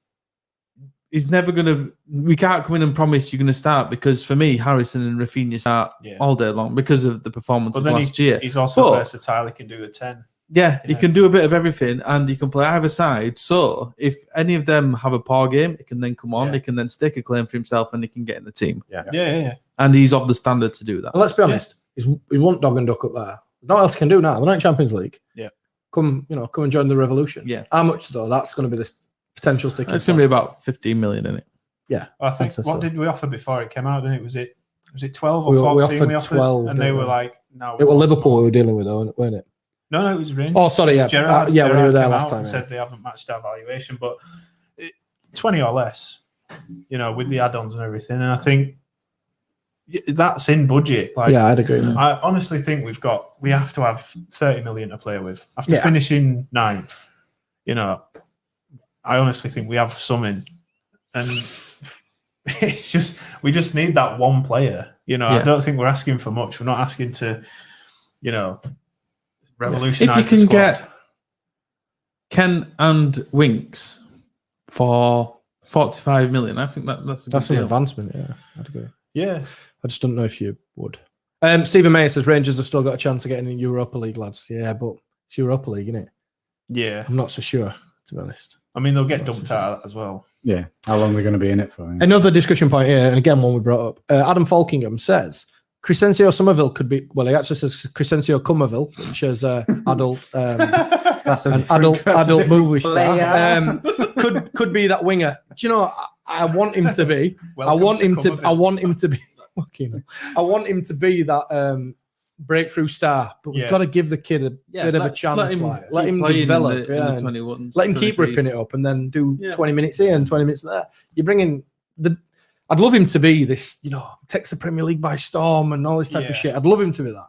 never going to... We can't come in and promise you're going to start because for me, Harrison and Rafinha start all day long because of the performances last year. He's also versatile. He can do a 10. Yeah, he can do a bit of everything and he can play either side. So if any of them have a poor game, he can then come on, he can then stake a claim for himself and he can get in the team. Yeah. And he's of the standard to do that. Well, let's be honest. He won't Dog and Duck up there. There's not else he can do now. They're not in Champions League. Yeah. Come and join the revolution. Yeah. How much though? That's going to be this potential sticking. It's going to be about 15 million in it. Yeah. I think what did we offer before it came out? And Was it 12 or 14? We offered 12. And they were like, no. It was Liverpool we were dealing with, though, weren't it? No, it was Rangers. Oh, sorry, yeah. Gerrard, when you were there last time. Said they haven't matched our valuation, but 20 or less, with the add-ons and everything. And I think that's in budget. Like, yeah, I'd agree. I honestly think we have to have 30 million to play with. After finishing 9th, I honestly think we have some in. And it's just, we just need that one player. I don't think we're asking for much. We're not asking to, revolutionise. If you can get Ken and Winks for 45 million, I think that's an advancement. Yeah, I'd agree. Yeah, I just don't know if you would. Stephen May says Rangers have still got a chance of getting in Europa League, lads. Yeah, but it's Europa League, isn't it? Yeah, I'm not so sure, to be honest. I mean, they'll get dumped out of that as well. Yeah, how long are they going to be in it for? Another discussion point here, and again, one we brought up. Adam Falkingham says Crescencio Somerville could be. Well, he actually says Crescencio Comerville, which is adult, adult movie star. Could be that winger. Do you know? I want him to be. I want him to be. I want him to be that breakthrough star, but we've got to give the kid a bit of a chance. Let him develop. Let him keep ripping it up, and then do 20 minutes here and 20 minutes there. You bring in I'd love him to be this, takes the Premier League by storm and all this type of shit. I'd love him to be that.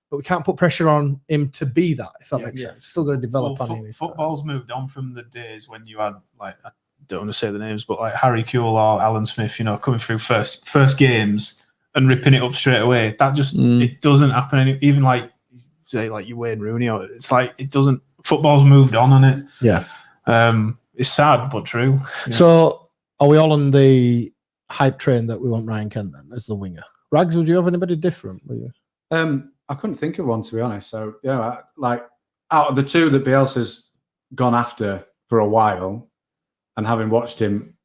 But we can't put pressure on him to be that, if that makes sense. Still got to develop on him. Football's moved on from the days when you had, like, I don't want to say the names, but like Harry Kewell or Alan Smith, coming through first games and ripping it up straight away. That just, it doesn't happen. Even like, say, like you Wayne Rooney, it's like, it doesn't, football's moved on it. Yeah. It's sad, but true. So are we all on the hype train that we want Ryan Kent then as the winger? Rags, would you have anybody different? I couldn't think of one, to be honest. So, like out of the two that Bielsa's gone after for a while, and having watched him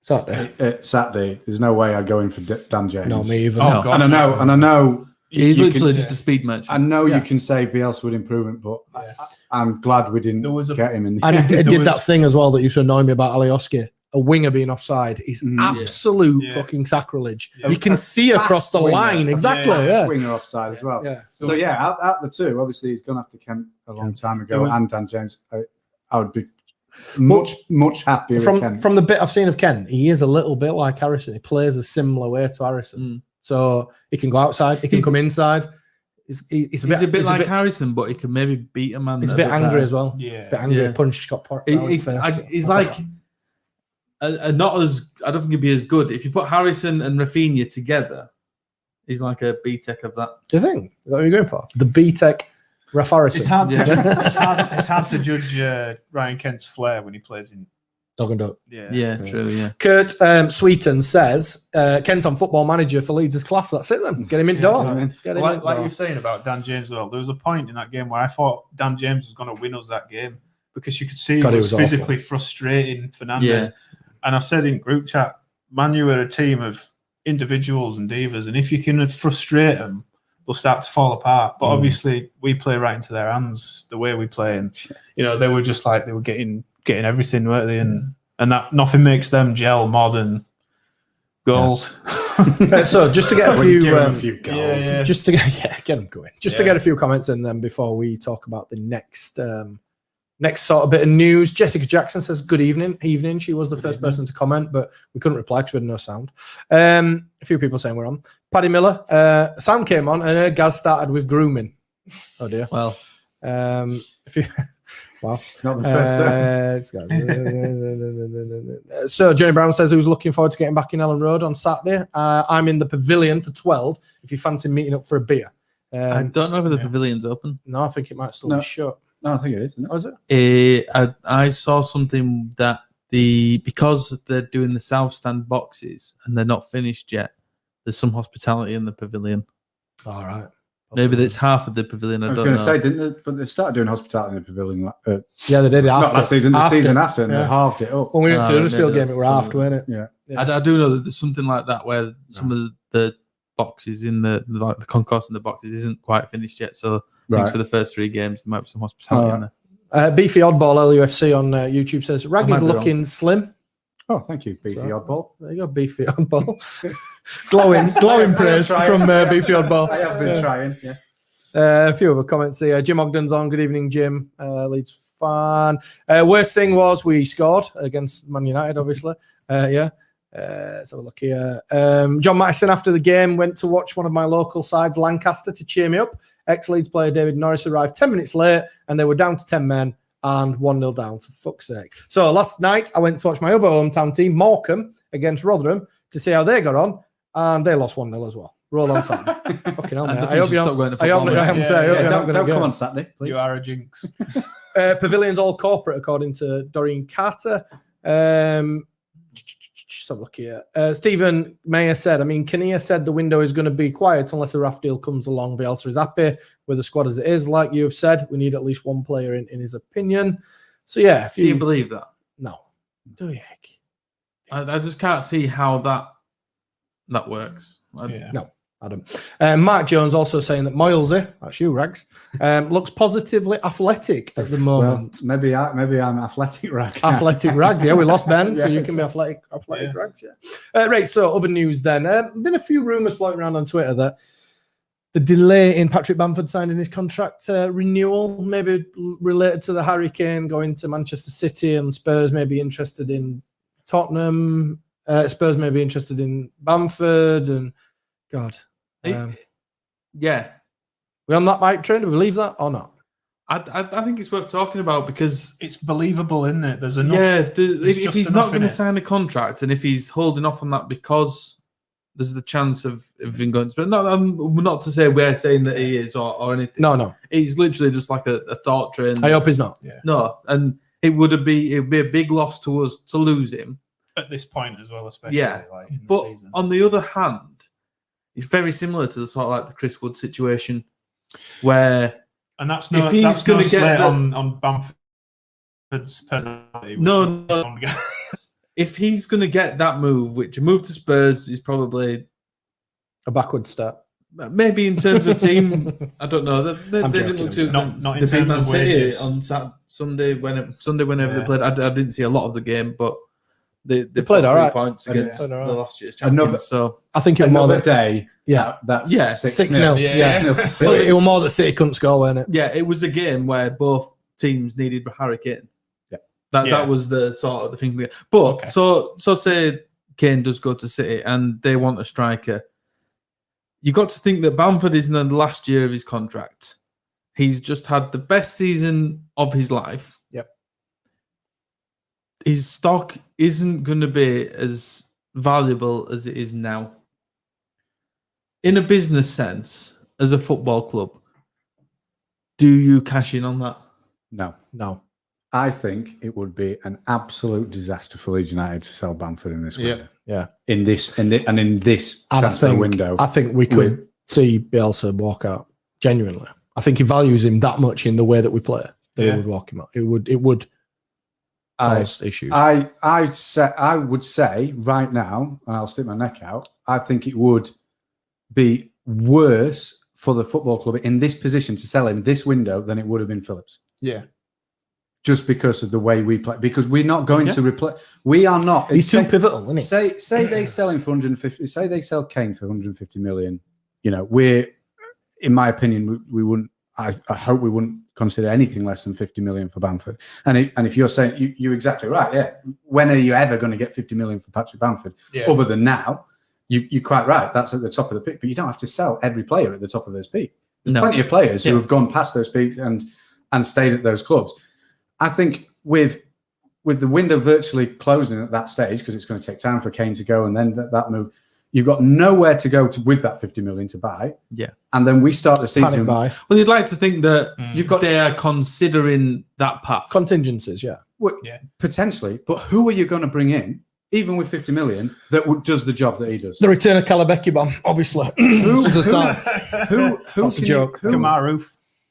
Saturday, there's no way I'd go in for Dan James. No, me either. Oh, God, and I know he's literally just a speed match. I know you can say Bielsa would improve it, but I'm glad we didn't get him in. And he did that thing as well that used to annoy me about Alioski. A winger being offside is absolute fucking sacrilege. You can see across the line. Exactly. Winger offside as well. Yeah. So out the two, obviously he's gone after Kent a long time ago, and Dan James. I would be much happier with Kent. From the bit I've seen of Kent, he is a little bit like Harrison. He plays a similar way to Harrison. So he can go outside, he can come inside. He's a bit like Harrison, but he can maybe beat a man. He's a bit angry as well. Yeah. He's a bit angry. Punch got put. He's like not as, I don't think he'd be as good if you put Harrison and Rafinha together. He's like a B-Tech of that. Do you think? Is that what you're going for? The B-Tech Raf Harrison. It's hard to judge Ryan Kent's flair when he plays in Dog and Duck. Yeah, true. Yeah. Kurt Sweeten says Kent on Football Manager for Leeds' class. That's it then. Get him in door. Like you were saying about Dan James. Well, there was a point in that game where I thought Dan James was going to win us that game because you could see he was physically frustrating Fernandes. Yeah. And I've said in group chat, Man U are a team of individuals and divas, and if you can frustrate them, they'll start to fall apart. But obviously, we play right into their hands the way we play, and they were just like they were getting everything, weren't they? And that nothing makes them gel more than goals. Yeah. So just to get a few goals, just to get them going, to get a few comments in then before we talk about the next. Next sort of bit of news. Jessica Jackson says, good evening. She was the first person to comment, but we couldn't reply because we had no sound. A few people saying we're on. Paddy Miller. Sound came on and her Gaz started with grooming. Oh, dear. Well. Wow. It's not the first time. So Johnny Brown says, who's looking forward to getting back in Ellen Road on Saturday? I'm in the pavilion for 12 if you fancy meeting up for a beer. I don't know if the pavilion's open. No, I think it might still be shut. No, I think it is. Isn't it? Oh, is it? I saw something that because they're doing the South Stand boxes and they're not finished yet, there's some hospitality in the pavilion. All right. Maybe that's half of the pavilion. I was going to say, didn't they? But they started doing hospitality in the pavilion. Yeah, they did. Not last season. The season after, and they halved it up. When we went to the Huddersfield game, it were halved, weren't it? Yeah. I do know that there's something like that where some of the boxes in the concourse in the boxes isn't quite finished yet. So. Thanks for the first 3 games. There might be some hospitality in there. Beefy Oddball LUFC on YouTube says Rag is looking slim. Oh, thank you, Beefy Oddball. There you go, Beefy Oddball. glowing praise from Beefy Oddball. I have been trying. Yeah. A few other comments here. Jim Ogden's on. Good evening, Jim. Leeds fan. Worst thing was we scored against Man United, obviously. Let's have a look here. John Mattison, after the game, went to watch one of my local sides, Lancaster, to cheer me up. Ex-Leeds player David Norris arrived 10 minutes late, and they were down to 10 men and 1-0 down, for fuck's sake. So last night, I went to watch my other hometown team, Morecambe, against Rotherham, to see how they got on, and they lost 1-0 as well. Roll on Saturday. Fucking hell, man. I hope you don't come on Saturday, please. You are a jinx. Pavilion's all corporate, according to Doreen Carter. Just have a look here. Stephen Mayer said, Kinnear said the window is going to be quiet unless a RAF deal comes along. Bielsa is happy with the squad as it is. Like you have said, we need at least one player in his opinion. So, yeah. Do you believe that? No. Do you? I just can't see how that works. No. Adam. Mark Jones also saying that Moylesy, that's you, Rags, looks positively athletic at the moment. Well, maybe I'm athletic Rag. Athletic Rags, yeah. We lost Ben, so you can be athletic Rags. Yeah. Right. So other news then. Been a few rumours floating around on Twitter that the delay in Patrick Bamford signing his contract renewal, maybe related to the Harry Kane going to Manchester City, and Spurs may be interested in Tottenham. Spurs may be interested in Bamford, and God. Yeah. We on that bike train? Do we believe that or not? I think it's worth talking about because it's believable, isn't it? There's enough. Yeah, if he's not going to sign a contract and if he's holding off on that because there's the chance of him going to... But not to say we're saying that he is or anything. No. He's literally just like a thought train. I hope he's not. Yeah. No, and it would be a big loss to us to lose him. At this point as well, especially. Yeah, like in but the season. On the other hand, it's very similar to the sort of like the Chris Wood situation where... And that's no, if he's going to get on Bamford's personality. No. If he's going to get that move, which a move to Spurs is probably a backward step. Maybe in terms of team, I don't know. They didn't look too not in terms of wages. On Sunday whenever they played. I didn't see a lot of the game, but they played all right. Points against the last year's champions. So I think it was more day. Yeah, that's 6-0. Yeah, 6-0 to City. It was more that City couldn't score, wasn't it? Yeah, it was a game where both teams needed Harry Kane. That was the sort of the thing. But so say Kane does go to City and they want a striker. You got to think that Bamford is in the last year of his contract. He's just had the best season of his life. Yep. His stock isn't going to be as valuable as it is now. In a business sense, as a football club, do you cash in on that? No. I think it would be an absolute disaster for Leeds United to sell Bamford in this window. Yeah. In this transfer window. I think we could see Bielsa walk out. Genuinely, I think he values him that much in the way that we play that he would walk him out. It would cause issues. I would say right now, and I'll stick my neck out. I think it would be worse for the football club in this position to sell him this window than it would have been Phillips. Yeah. Just because of the way we play, because we're not going to replace. We are not. He's too pivotal, isn't he? Say they sell him for 150. Say they sell Kane for 150 million. You know, we're, in my opinion, we wouldn't. I hope we wouldn't consider anything less than 50 million for Bamford. And if you're saying you're exactly right, yeah. When are you ever going to get 50 million for Patrick Bamford? Yeah. Other than now, you're quite right. That's at the top of the peak, but you don't have to sell every player at the top of those peak. There's plenty of players who have gone past those peaks and stayed at those clubs. I think with the window virtually closing at that stage, because it's going to take time for Kane to go and then that move, you've got nowhere to go with that 50 million to buy. Yeah. And then we start the season. Buy. Well, you'd like to think that they are considering that path. Contingencies, potentially. But who are you going to bring in, even with 50 million, that does the job that he does? The return of Calabecchi bomb, obviously. Who's a joke? Kamara.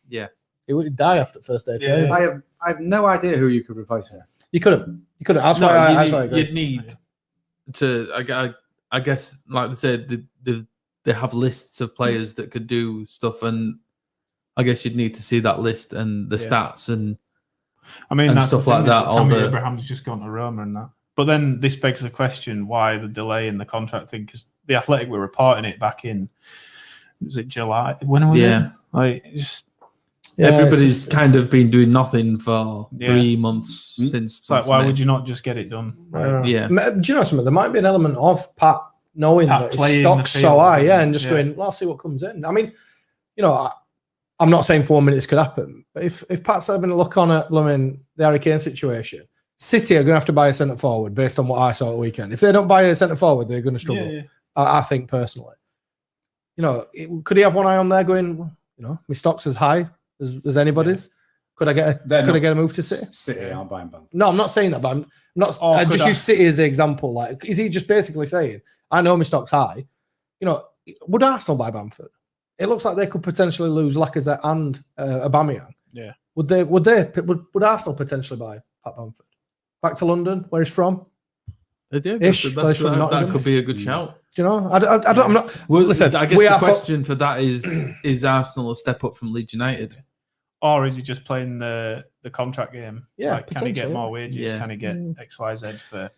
Yeah. He would die after the first day. Yeah. I have no idea who you could replace here. You couldn't. That's why I agree. You'd need to. I guess, like they said, they have lists of players that could do stuff, and I guess you'd need to see that list and the stats and. I mean, and that's stuff the thing, like that. Tammy Abraham's just gone to Roma and that. But then this begs the question: why the delay in the contract thing? Because the Athletic were reporting it back in. Was it July? When was it? Like just. Yeah, everybody's kind of been doing nothing for 3 months since. It's like, why would you not just get it done? Do you know something? There might be an element of Pat knowing that his stock's so high, and just going, well, I'll see what comes in. I mean, I'm not saying 4 minutes could happen, but if Pat's having a look on at the Harry Kane situation, City are going to have to buy a centre forward based on what I saw at the weekend. If they don't buy a centre forward, they're going to struggle. Yeah. I think personally. Could he have one eye on there going, my stock's as high as anybody's? Could I get a move to City? City aren't buying Bamford. No, I'm not saying that, but I'm not. I just use City as the example. Like, is he just basically saying, "I know my stock's high"? Would Arsenal buy Bamford? It looks like they could potentially lose Lacazette and Aubameyang. Yeah. Would Arsenal potentially buy Pat Bamford back to London, where he's from? That could be a good shout. Do you know? I'm not. Well, listen, I guess the question for that is Arsenal a step up from Leeds United? Or is he just playing the contract game? Yeah, like, can he get more wages? Yeah. Can he get X, Y, Z for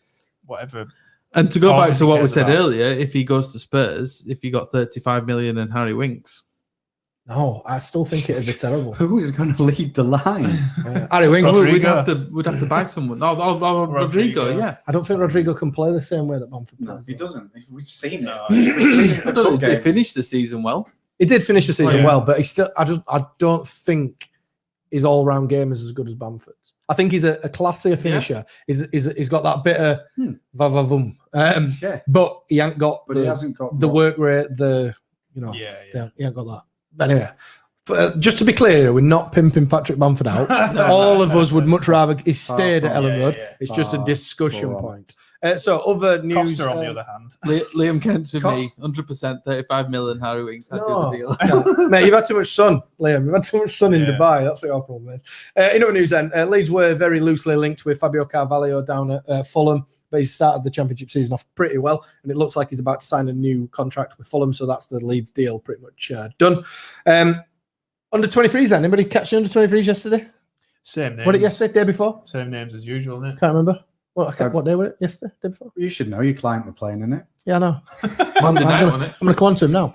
whatever? And to go back to what we said earlier, if he goes to Spurs, if he got 35 million and Harry Winks. No, I still think it'd be terrible. Who's going to lead the line? Harry Winks. We'd have to buy someone. Rodrigo, yeah. I don't think Rodrigo can play the same way that Bamford plays. No, he doesn't. We've seen it. I don't know if he finished the season well. He did finish the season well, but he's still. I don't think his all-round game is as good as Bamford's. I think he's a classier finisher. He's got that bit of va-va-voom. But he ain't got. But he hasn't got the work rate. He ain't got that. But anyway, just to be clear, we're not pimping Patrick Bamford out. All of us would much rather he stayed at Ellen Road. It's just a discussion point. So other news. Costa, on the other hand, Liam Kent's with me, 100%, 35 million Harry Winks. I'd do the deal. Mate, you've had too much sun, Liam. You've had too much sun in Dubai. That's what your problem is. In other news, then, Leeds were very loosely linked with Fabio Carvalho down at Fulham, but he's started the Championship season off pretty well, and it looks like he's about to sign a new contract with Fulham. So that's the Leeds deal pretty much done. Under 23s, then. Anybody catch the under 23s yesterday? Same names. What it yesterday? Day before? Same names as usual, isn't it? Can't remember. What day was it? Yesterday? Day before? You should know. Your client were playing, innit? Yeah, I know. Monday night, wasn't it? I'm going to come on to him now.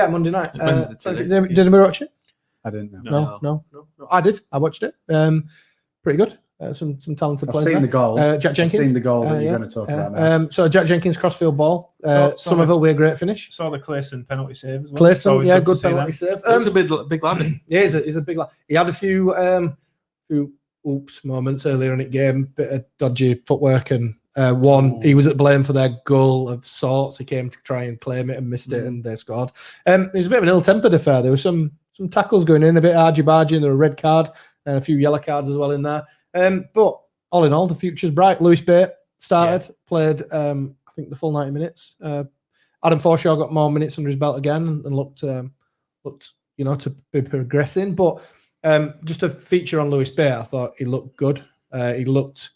Monday night. Did anybody watch it? I didn't know. No. I did. I watched it. Pretty good. Some talented players. I've seen the goal. Jack Jenkins. I've seen the goal that you're going to talk about now. So Jack Jenkins crossfield ball. Somerville with a great finish. Saw the Clayson penalty save as well. Clayson, good penalty save. He's a big lad. Yeah, he's a big lad. He had a few oops moments earlier in the game, bit of dodgy footwork, and he was at blame for their goal of sorts. He came to try and claim it and missed it, and they scored. It was a bit of an ill-tempered affair. There was some tackles going in, a bit of argy-bargy, and there were a red card and a few yellow cards as well in there. But all in all, the future's bright. Lewis Bate started, played, I think, the full 90 minutes. Adam Forshaw got more minutes under his belt again and looked, to be progressing. But just a feature on Lewis Bate, I thought he looked good. He looked,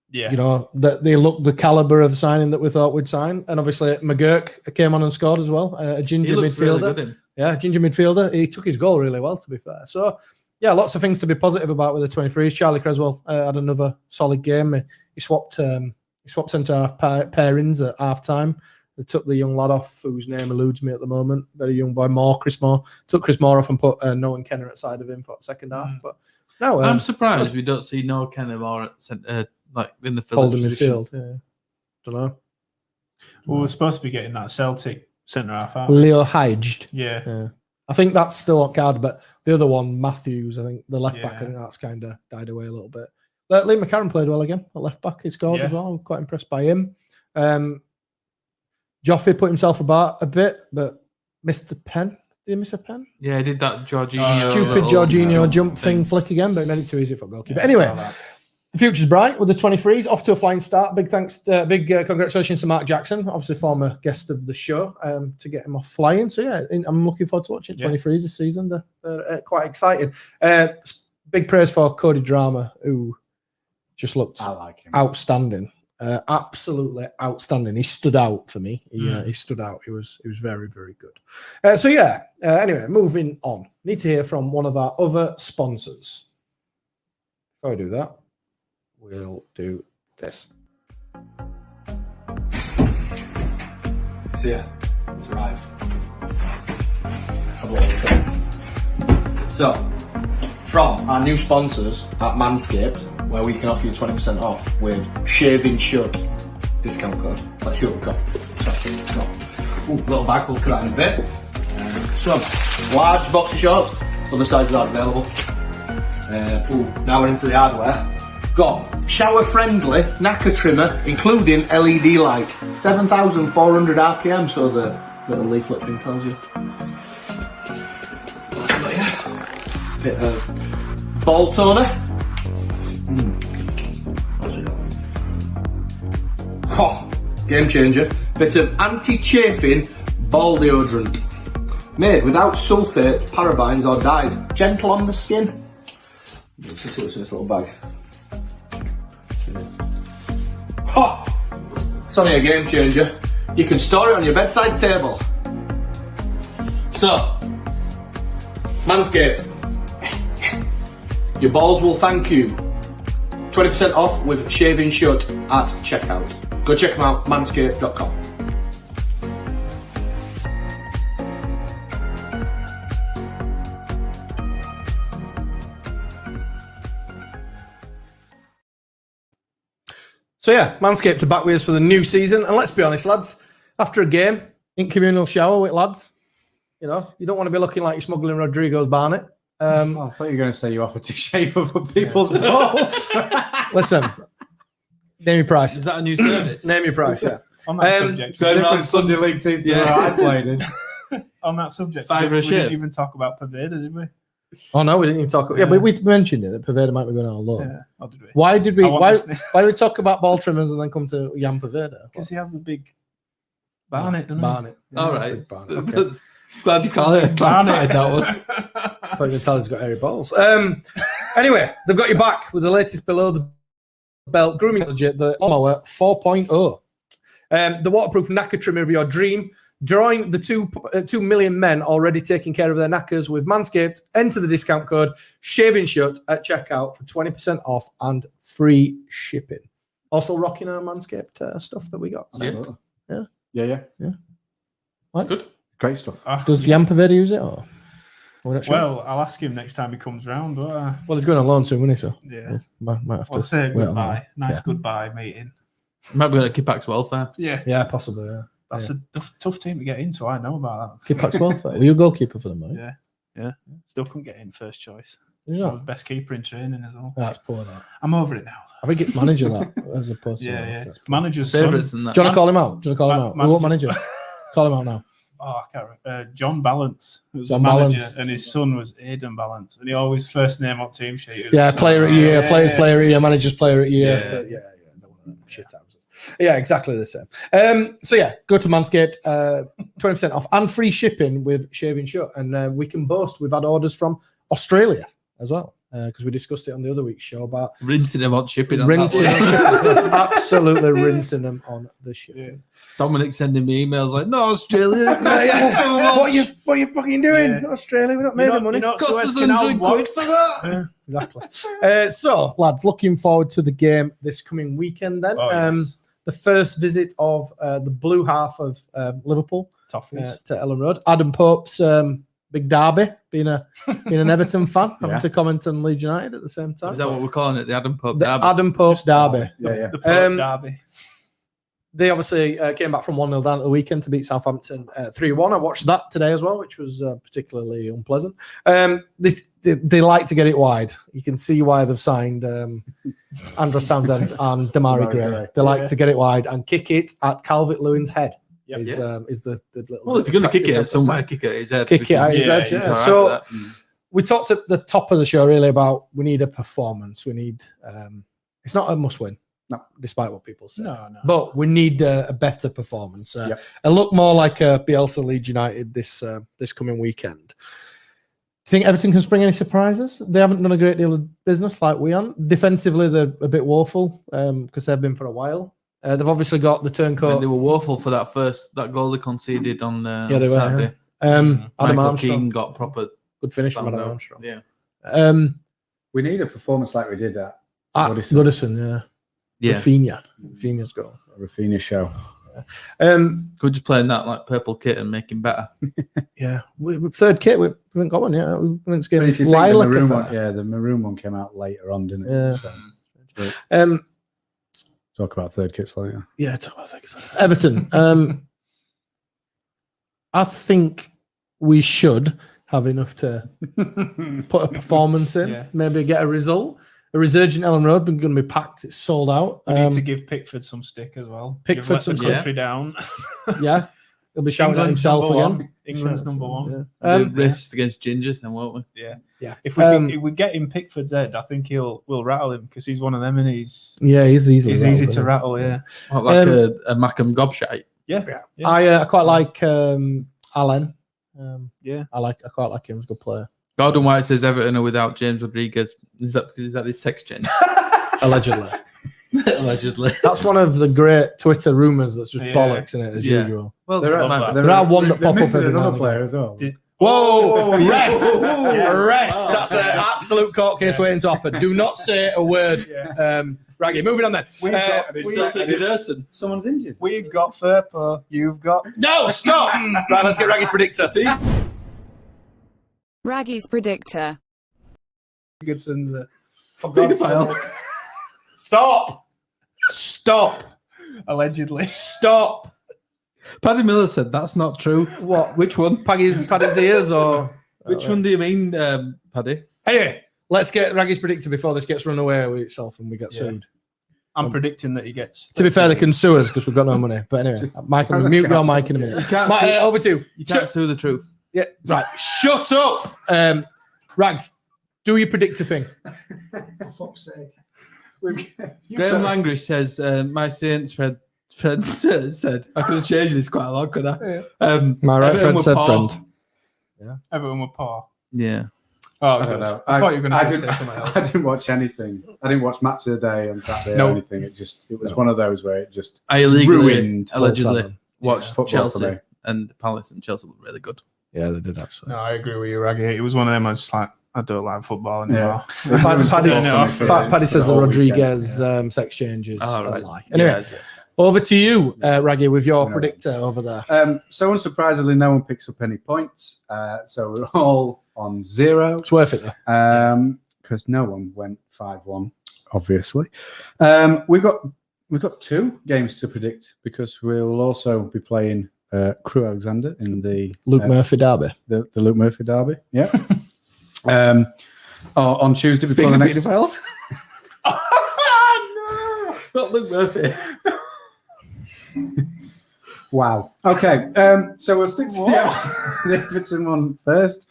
they looked the caliber of signing that we thought we'd sign. And obviously, McGurk came on and scored as well. A ginger midfielder. Really ginger midfielder. He took his goal really well, to be fair. So, yeah, lots of things to be positive about with the 23s. Charlie Creswell had another solid game. He swapped centre-half pairings at half-time. They took the young lad off, whose name eludes me at the moment. Very young boy, Chris Moore. Took Chris Moore off and put Noah Kenner at side of him for the second half. But no, I'm surprised we don't see Noah Kenner more at centre, like in the holding midfield. Yeah, don't know. Well, we're supposed to be getting that Celtic centre-half. Leo Haged. Yeah. I think that's still on card, but the other one, Matthews, I think the left back, I think that's kind of died away a little bit. Liam McCarron played well again at left back. He scored as well. I'm quite impressed by him. Joffrey put himself about a bit, but missed a pen. Did he miss a pen? Yeah, he did that Jorginho. Stupid Jorginho jump thing flick again, but it made it too easy for a goalkeeper. But anyway, the future's bright with the 23s, off to a flying start. Big congratulations to Mark Jackson, obviously former guest of the show, to get him off flying. So yeah, I'm looking forward to watching 23s this season. They're quite exciting. Big praise for Cody Drama, who just looked outstanding. Absolutely outstanding. He stood out for me. He stood out. He was very, very good. Anyway, moving on. Need to hear from one of our other sponsors. Before I do that, we'll do this. So yeah, it's arrived. Let's have a look. So, from our new sponsors at Manscapped, where we can offer you 20% off with SHAVINGSHUTT discount code. Let's see what we've got. So, little bag, we'll look at that in a bit. Some large boxer shorts, other sizes are available. Now we're into the hardware. Got shower-friendly knacker trimmer, including LED light. 7,400 RPM, so the little leaflet thing tells you. Bit of ball toner. Game changer. Bit of anti-chafing ball deodorant. Made without sulfates, parabens or dyes. Gentle on the skin. Let's see what's in this little bag. It's only a game changer. you can store it on your bedside table. So, Manscaped, your balls will thank you. 20% off with Shaving Shut at checkout. Go check them out, manscaped.com. So yeah, Manscaped are back with us for the new season. And let's be honest, lads, after a game, in communal shower with lads, you know, you don't want to be looking like you're smuggling Rodrigo's Barnet. I thought you were going to say you offer to shave other people's balls. Listen, name your price. Is that a new service? Name your price, yeah. On that subject, Different Sunday League team to where I played in. On that subject, $5 a we ship. didn't even talk about Pervader, did we? Oh no, we didn't even talk. Yeah, but we mentioned it that Pervader might be going on loan. Yeah. Oh, did we? Why did we? Why did we talk about ball trimmers and then come to Jan Pervader? Because he has the big Barnet, doesn't he? Barnet. All right. Big Barnet. Okay. Glad you call it. Barnet. That one. I thought you were going to tell us he's got hairy balls. Anyway, they've got you back with the latest below the belt grooming budget, the Lawnmower 4.0. The waterproof knacker trimmer of your dream. Join the 2 million men already taking care of their knackers with Manscaped. Enter the discount code SHAVINGSHUTT at checkout for 20% off and free shipping. Also rocking our Manscaped stuff that we got. Yeah. What? Good. Great stuff. Does Jan Pervader use it? Or? We're not sure. Well, I'll ask him next time he comes round. But, Well, he's going on loan soon, isn't he? So yeah. might have to I'll say wait on goodbye. that. Nice goodbye meeting. Might be going to Kipak's welfare. Yeah. Yeah, possibly. Yeah. That's a tough team to get into. I know about that. Kipak's welfare. Were you a goalkeeper for them, mate? Yeah. Still couldn't get in first choice. You I know? was best keeper in training as well. That's poor, that. I'm over it now. I think it's manager that as opposed to Yeah. that's poor. Manager's Favourites son. and that. Do you want to call him out? Do you want to call him out? We want Manager. manager. Call him out now. Oh, I can't remember. John Balance. Who was John a manager, Balance. and his son was Aidan Balance, and he always first name on team sheet. Yeah, player at year, players player at year, managers player at year. Yeah. Shit houses. Yeah, exactly the same. So yeah, go to Manscaped, 20% off and free shipping with Shaving Shut. And we can boast we've had orders from Australia as well. Because we discussed it on the other week's show about rinsing them on shipping. rinsing them, absolutely rinsing them on the shipping. Yeah. Dominic sending me emails like, "No, Australia, what are you fucking doing? Yeah. Australia, we're not made of money. cost us 100 quid for that." Yeah, exactly. So, lads, looking forward to the game this coming weekend. Then, Yes. the first visit of the blue half of Liverpool Toffees. to Ellen Road. Adam Pope's big derby, being an Everton fan, having to comment on Leeds United at the same time. Is that what we're calling it? The Adam Pope The derby? Adam Pope's derby. Yeah. The Pope derby. They obviously came back from 1-0 down at the weekend to beat Southampton 3-1. I watched that today as well, which was particularly unpleasant. They like to get it wide. You can see why they've signed Andros Townsend and Damari Gray. They like to get it wide and kick it at Calvert-Lewin's head. Is the little. Well, if you're going to kick it somewhere, kick it at his head. Kick it at his head, yeah. So we talked at the top of the show really about we need a performance. We need. It's not a must-win. No, despite what people say. No. But we need a better performance and look more like a Bielsa Leeds United this coming weekend. Do you think Everton can spring any surprises? They haven't done a great deal of business like we are. Defensively, they're a bit woeful because they've been for a while. They've obviously got the turncoat. And they were woeful for that goal they conceded on they Saturday. were. Adam Michael Armstrong Keane got proper good finish from Adam Armstrong. Yeah. We need a performance like we did at Goodison, yeah. Rafinha's goal. Rafinha show. Could just play in that like purple kit and make him better. Yeah, with third kit, we haven't got one yet. We went to give the maroon one came out later on, didn't it? Yeah. So, talk about third kits later. Yeah, talk about third kits later. Everton. I think we should have enough to put a performance in, maybe get a result. A resurgent Ellen Road going to be packed. It's sold out. We need to give Pickford some stick as well. Pickford some country down. Yeah, he'll be shouting at himself again. England's number one. We'll rest against Gingers, then won't we? Yeah. If we get him Pickford's head, I think we'll rattle him because he's one of them, and he's easy to rattle. Yeah, like a Mackham gobshite. Yeah. I quite like Allen. I quite like him as a good player. Gordon White says Everton are without James Rodriguez. Is that because he's had his sex change? Allegedly. Allegedly. That's one of the great Twitter rumours that's just bollocks, isn't it, as usual. Well, there are one that pop up every another now player and as well. Whoa! Rest! Rest! That's an absolute court case waiting to happen. Do not say a word. Raggy, moving on then. Someone's injured. We've got Furpo. You've got... No, stop! Right, let's get Raggy's predictor. Raggy's predictor. Stop! Stop! Allegedly. Stop! Paddy Miller said that's not true. What? Which one? Paddy's ears or... Which one do you mean, Paddy? Anyway, let's get Raggy's predictor before this gets run away with itself and we get sued. I'm predicting that he gets... To be fair, they can sue us because we've got no money. But anyway, Michael, mute your mic in a minute. Over to you. You can't sue the truth. Yeah, right. Shut up! Rags, do your predictor thing. For fuck's sake. Graham Langrish says, my Saints friend said, I could have changed this quite a lot, could I? My right Everton friend were said poor. friend. Yeah. Everyone were poor. Yeah. Oh, I don't know. I thought you were going to say something else. I didn't watch anything. I didn't watch Match of the Day on Saturday or anything. It was one of those where it just I illegally, ruined allegedly watched football for me. Chelsea and Palace, and Chelsea looked really good. Yeah, they did actually. No, I agree with you, Raggy. It was one of them I was just like, I don't like football anymore. Paddy says the whole Rodriguez sex changes Oh, a right. lie. Anyway, Yeah. over to you, Raggy, with your predictor over there. So unsurprisingly, no one picks up any points. So we're all on 0. It's worth it though. Because no one went 5-1, obviously. We've got 2 games to predict because we'll also be playing Crew Alexander in the Luke Murphy derby. The Luke Murphy derby. Yeah. On Tuesday before the next. No, not Luke Murphy. Wow. Okay. So we'll stick to the Everton one first.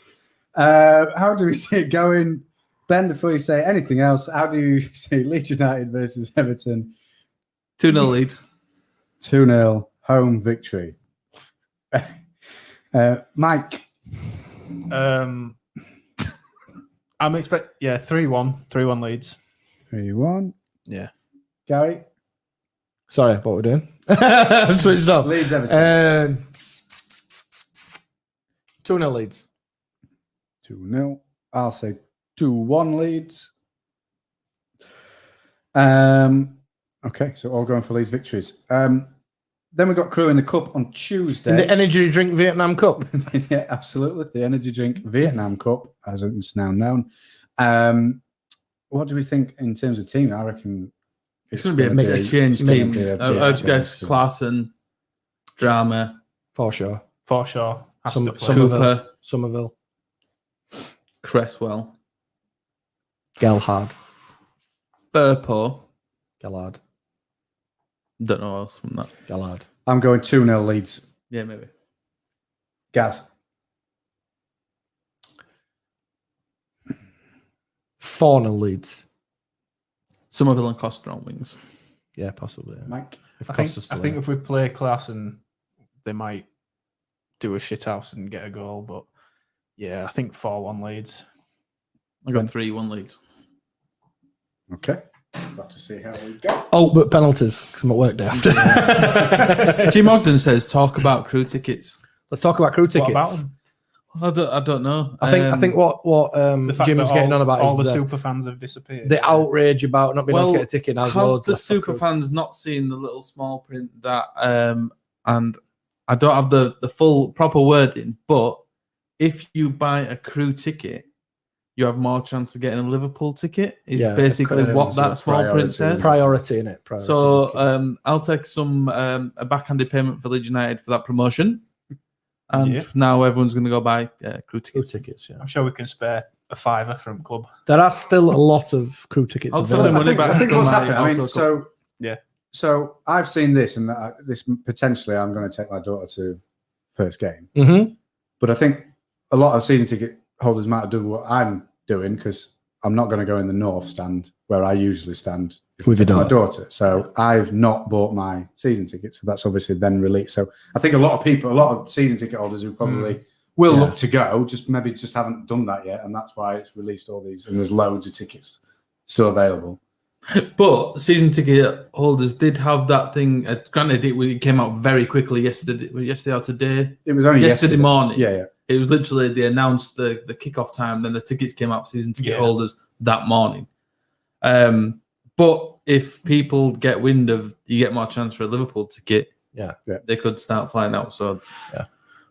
How do we see it going? Ben, before you say anything else, how do you see Leeds United versus Everton? 2-0 Leeds. 2-0 home victory. Mike. I'm expecting 3-1 Leeds. 3-1. Yeah. Gary. Sorry, what we're doing? I'm switched off. Leeds Everton. 2-0 Leeds. 2-0. I'll say 2-1 Leeds. Okay, so all going for Leeds victories. Then we've got Crew in the Cup on Tuesday. In the Energy Drink Vietnam Cup. Yeah, absolutely. The Energy Drink Vietnam Cup, as it's now known. What do we think in terms of team? I reckon it's going to be a mixed change team. I guess Klaassen, Drama. For sure. Somerville. Cresswell. Gelhard. Burpo. Gelhard. Don't know what else from that. Gelhard. I'm going 2-0 Leeds. Yeah, maybe. Gaz. 4-0 Leeds. Somerville and Costa on wings. Yeah, possibly. Yeah. Mike. I think if we play Klaassen, they might do a shithouse and get a goal. But yeah, I think 4-1 Leeds. I got 3-1 Leeds. Okay. Got to see how we go. Oh, but penalties because I'm at work day after. Jim Ogden says, talk about Crew tickets. Let's talk about Crew tickets. What about them? I don't know. I think what Jim's getting on about all is the super fans have disappeared. The outrage about not being able to get a ticket. Now have the super fans not seen the little small print that and I don't have the full proper wording, but if you buy a Crew ticket, you have more chance of getting a Liverpool ticket. Is basically what that small print says. Priority in it. So I'll take some a backhanded payment for Leeds United for that promotion. And now everyone's going to go buy Crew tickets. Yeah. I'm sure we can spare a $5 from club. There are still a lot of Crew tickets. I think what's happening. So I've seen this, and this potentially I'm going to take my daughter to first game. Mm-hmm. But I think a lot of season ticket holders might have done what I'm doing because I'm not going to go in the north stand where I usually stand with my daughter. So I've not bought my season ticket. So that's obviously then released. So I think a lot of season ticket holders who probably will look to go, just haven't done that yet. And that's why it's released all these, and there's loads of tickets still available. But season ticket holders did have that thing. Granted, it came out very quickly yesterday or today. It was only yesterday morning. Yeah. It was literally they announced the kickoff time, then the tickets came out for season ticket holders that morning. But if people get wind of you get more chance for a Liverpool ticket, they could start flying out. So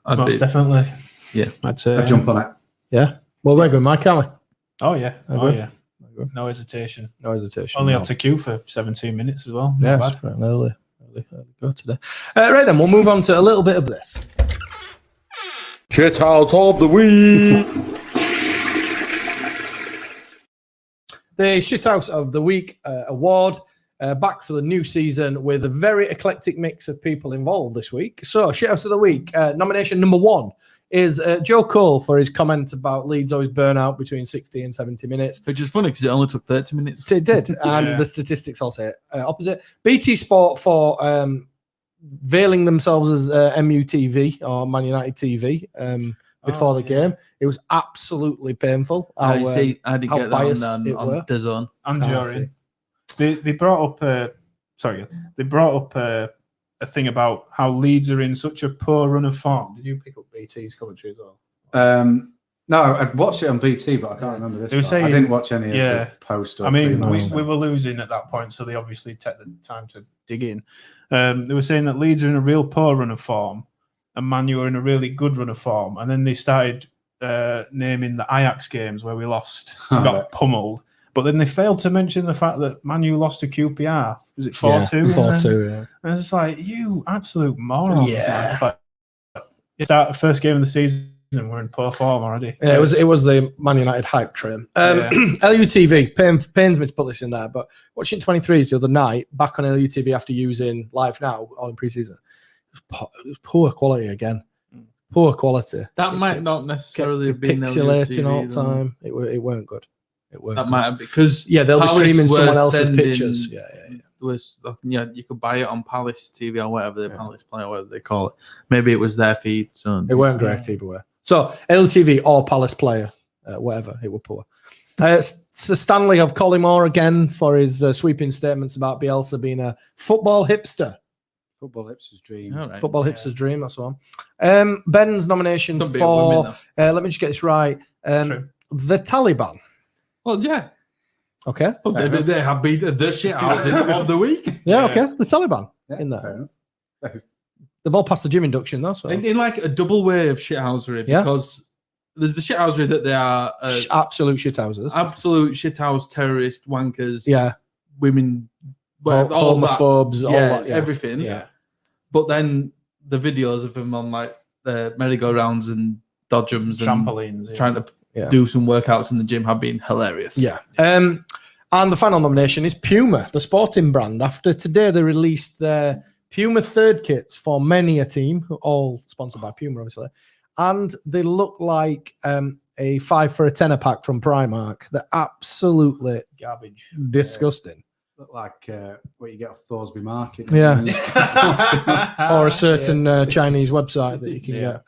most definitely. Yeah, I'd say I'd jump on it. Yeah. Well, we're good, Mike, aren't we? Oh yeah. No hesitation. No hesitation. Only had to queue for 17 minutes as well. Yeah, Not bad. early go today. Right then, we'll move on to a little bit of this. Shit out of the week. The Shithouse of the Week award, back for the new season with a very eclectic mix of people involved this week. So, Shithouse of the Week, nomination number 1 is Joe Cole for his comment about Leeds always burn out between 60 and 70 minutes. Which is funny because it only took 30 minutes. It did, and the statistics all say opposite. BT Sport for veiling themselves as MUTV or Man United TV before the game. It was absolutely painful. I didn't get that on DAZN. And during. They brought up a thing about how Leeds are in such a poor run of form. Did you pick up BT's commentary as well? No, I'd watched it on BT, but I can't remember this. I didn't watch any of the post. I mean, we were losing at that point, so they obviously took the time to dig in. They were saying that Leeds are in a real poor run of form, and Man U are in a really good run of form. And then they started naming the Ajax games where we lost, got pummeled. But then they failed to mention the fact that Man U lost to QPR. Was it 4-2? 4-2, yeah. And it's like, you absolute moron. Yeah. It's our first game of the season and we're in poor form already. Yeah, it was the Man United hype train. LUTV, pains me to put this in there, but watching 23s the other night, back on LUTV after using Live Now, all in pre-season, it was poor quality again. Poor quality. That might not necessarily have been pixelating all the time. It weren't good. Might have because they'll be streaming someone else's pictures. You could buy it on Palace TV or whatever the Palace Play or whatever they call it. Maybe it was their feed. So it weren't great either way. So LTV or Palace Player, whatever, it were poor. So Stanley of Collymore again for his sweeping statements about Bielsa being a football hipster. Football hipster's dream. Right. Football hipster's dream, that's one. Ben's nominations for, let me just get this right, the Taliban. Well, yeah. Okay. Well, they have been the shithouses of the week. Yeah, okay. The Taliban in there. They've all passed the gym induction, though. So. In like a double way of shithousery, because there's the shithousery that they are absolute shithousers, absolute shithouse terrorist wankers, women, homophobes, all that, everything. Yeah. But then the videos of them on like the merry-go-rounds and dodgems and trampolines, trying to do some workouts in the gym have been hilarious. Yeah. And the final nomination is Puma, the sporting brand. After today, they released their Puma third kits for many a team, all sponsored by Puma, obviously. And they look like a 5 for a tenner pack from Primark. They're absolutely garbage, disgusting. Look like what you get off Thorsby Market. Yeah. Or a certain Chinese website that you can get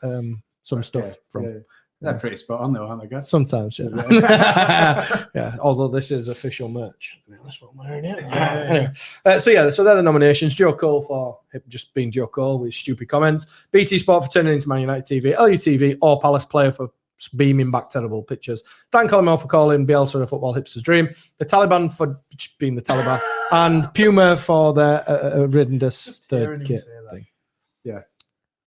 some stuff from. Yeah. They're pretty spot on though, aren't they, guys? Sometimes, yeah. Although this is official merch. That's what I'm wearing it. Anyway. So they're the nominations. Joe Cole for just being Joe Cole with stupid comments. BT Sport for turning into Man United TV. LUTV or Palace Player for beaming back terrible pictures. Dan Collymore for calling Bielsa a football hipster's dream. The Taliban for being the Taliban. And Puma for their horrendous third kit thing. Yeah.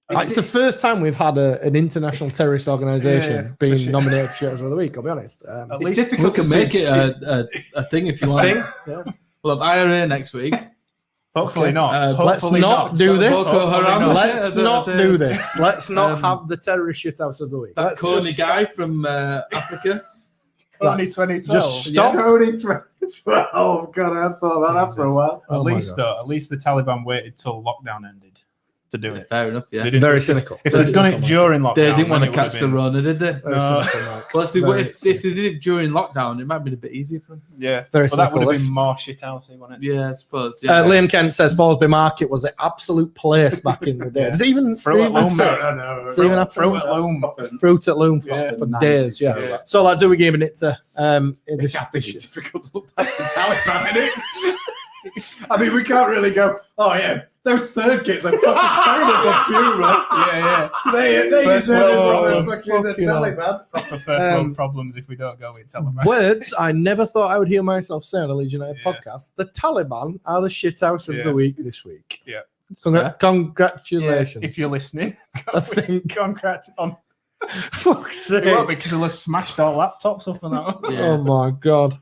It's the first time we've had an international terrorist organisation being nominated for Shirts of the Week, I'll be honest. It's difficult to make it a thing if you want. Yeah. We'll have IRA next week. Hopefully not. Let's not do this. Let's not do this. Let's not have the terrorist shit out of the week. That Coney guy from Africa. Coney 2012. Just stop. Coney 2012. Oh, God, I hadn't thought that for a while. At least the Taliban waited till lockdown ended to do it. Fair enough, yeah. Very cynical. If they'd done it during lockdown, they didn't want to catch the Rona, did they? No. Well, if they did it during lockdown, it might have been a bit easier for them. Yeah, very cynical. That would have this. been more shithousey, wouldn't it? Yeah, I suppose. Yeah. Liam Kent says Thorsby Market was the absolute place back in the day. Does it even Fruit at Loom? Fruit at Loom for days, yeah. So, lads, who are we giving it to? It's difficult to look past the Taliban, isn't it? I mean, we can't really go, oh, yeah, those third kids are fucking terrible for Puma. Yeah. They deserve it, brother. Fucking the Taliban. Proper first world problems if we don't go with Taliban. Words I never thought I would hear myself say on a Leeds United podcast. The Taliban are the shithouse of the week this week. Yeah. Congratulations. If you're listening, I think. Congrats on. Fuck's sake. It won't because they'll have smashed our laptops up and that. Yeah. Oh my God.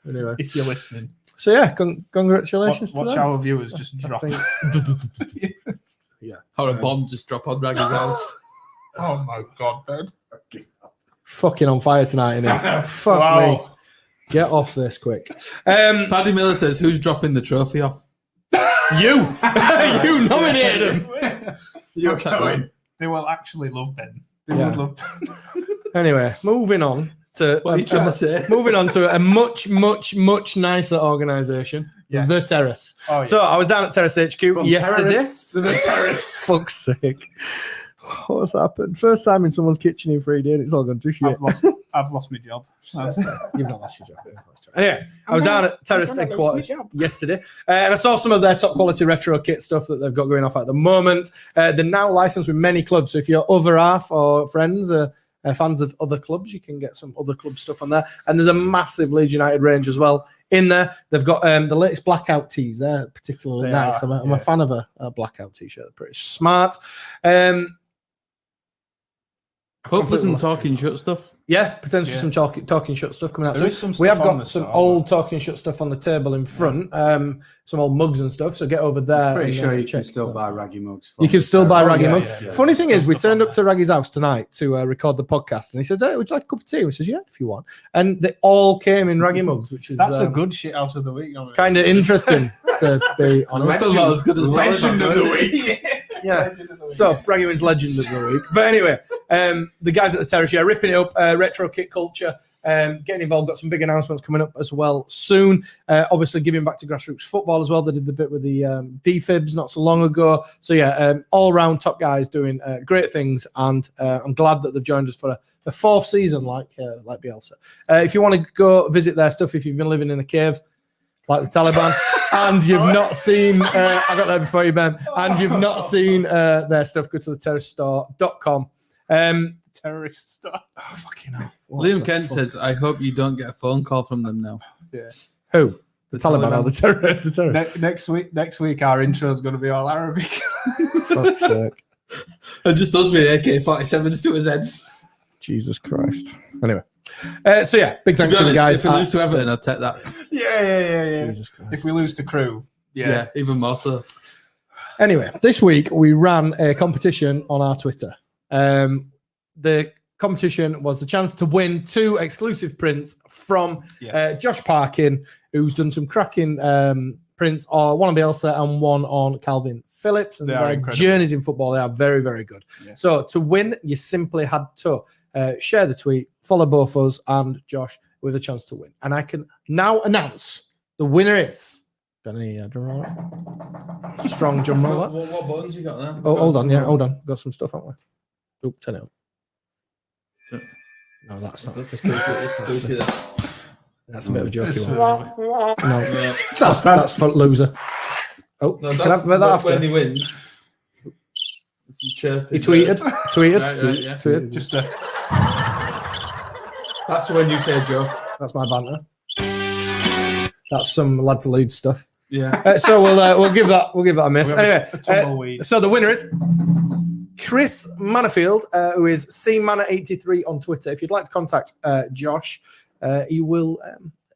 Anyway. If you're listening. So yeah, congratulations to watch them. our viewers just drop. Yeah. Or a bomb just drop on Raggy's house. Oh my God, Ben. Fucking on fire tonight, innit? Fuck me. Get off this quick. Paddy Miller says, who's dropping the trophy off? You! You nominated him! You're going. They will actually love Ben. They would love Ben. Anyway, moving on to a much nicer organisation, The Terrace. Oh, yeah. So I was down at Terrace HQ yesterday. The Terrace. Fuck's sake. What's happened? First time in someone's kitchen in 3 days, it's all gone to shit. I've lost my job. You've not lost your job. Anyway, I was down at Terrace headquarters yesterday, and I saw some of their top quality retro kit stuff that they've got going off at the moment. They're now licensed with many clubs, so if you're other half or friends fans of other clubs, you can get some other club stuff on there. And there's a massive Leeds United range as well in there. They've got the latest blackout tees. They're particularly nice. I'm a fan of a blackout t-shirt. They're pretty smart. Hopefully some Talking Shut stuff. Yeah, potentially some Talking Shut stuff coming out soon. We have got some old Talking Shut stuff on the table in front, some old mugs and stuff. So get over there. I'm pretty sure you can still buy Raggy mugs. You can still buy Raggy mugs. Yeah. Funny thing is, we turned up to Raggy's house tonight to record the podcast, and he said, "Hey, would you like a cup of tea?" We said, "Yeah, if you want." And they all came in Raggy mugs, which is that's a good shit house of the week. Kind of interesting to be honest. Not as good as Legend of the week. Yeah. So Raggy wins Legend of the week. But anyway, the guys at the Terrace, ripping it up, retro kit culture, getting involved. Got some big announcements coming up as well soon. Obviously giving back to grassroots football as well. They did the bit with the defibs not so long ago. So yeah, all round top guys doing great things, and I'm glad that they've joined us for a fourth season like Bielsa. If you want to go visit their stuff, if you've been living in a cave like the Taliban, and you've not seen, I got there before you, Ben, and you've not seen their stuff, go to the terracestore.com. Terrorist stuff. Oh, fucking hell. Liam Kent says, I hope you don't get a phone call from them now. Yeah. Who? The Taliban or the terror? Next week, our intro is going to be all Arabic. Fuck's sake. And just us with AK-47s to his heads. Jesus Christ. Anyway. So yeah, big thanks to the guys. If we lose to Everton, I'll take that. Yeah. Jesus Christ. If we lose to Crew, yeah, even more so. Anyway, this week we ran a competition on our Twitter. The competition was the chance to win 2 exclusive prints from Josh Parkin, who's done some cracking prints, one on Bielsa and one on Calvin Phillips. And their journeys in football, they are very, very good. Yeah. So to win, you simply had to share the tweet, follow both us and Josh with a chance to win. And I can now announce the winner is... Got any drum roller? Strong drum roller. What buttons you got there? Oh, hold on. Yeah, hold on. Got some stuff, haven't we? Oh, turn it on. No, that's not. That's a bit of a jokey one. No, that's for loser. Oh, no, can I have that after? When he wins. He tweeted. Tweeted. Just that's when you say a joke. That's my banter. That's some lad to lead stuff. Yeah. So we'll give that a miss. Anyway, so the winner is Chris Manafield, who is CManor83 on Twitter. If you'd like to contact Josh, he will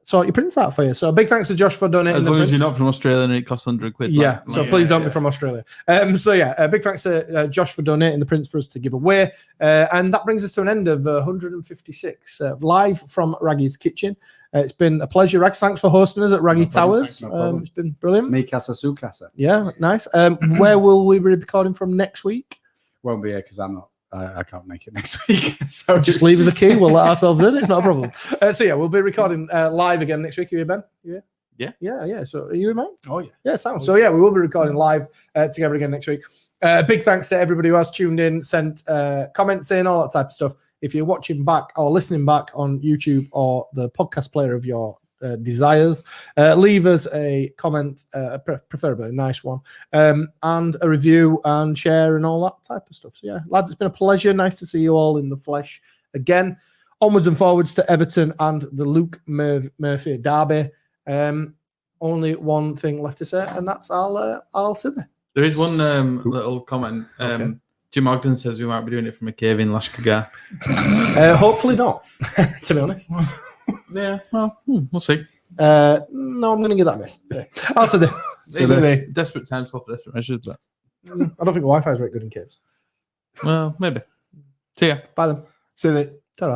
sort your prints out for you. So big thanks to Josh for donating. As long as you're not from Australia and it costs £100. Yeah, please don't be from Australia. Big thanks to Josh for donating the prints for us to give away. And that brings us to an end of 156 live from Raggy's Kitchen. It's been a pleasure, Rags. Thanks for hosting us at Raggy Towers. It's been brilliant. Mi casa, su casa. Yeah, nice. Where will we be recording from next week? Won't be here because I can't make it next week. So just leave us a key. We'll let ourselves in. It's not a problem. We'll be recording live again next week. Are you, Ben? Yeah. So are you, mate? Oh, yeah. Yeah, sounds. So, we will be recording live together again next week. Big thanks to everybody who has tuned in, sent comments in, all that type of stuff. If you're watching back or listening back on YouTube or the podcast player of your desires, leave us a comment, preferably a nice one, and a review and share and all that type of stuff. So lads, it's been a pleasure. Nice to see you all in the flesh again. Onwards and forwards to Everton and the Luke Murphy derby. Only one thing left to say, and that's I'll sit there. There is one little comment. Okay. Jim Ogden says we might be doing it from a cave in Lashkagar. Hopefully not, to be honest. Yeah, well, we'll see. No, I'm going to give that a miss. I'll sit there. It's desperate times call for desperate measures, but I don't think Wi-Fi is very good in caves. Well, maybe. See ya. Bye then. See you.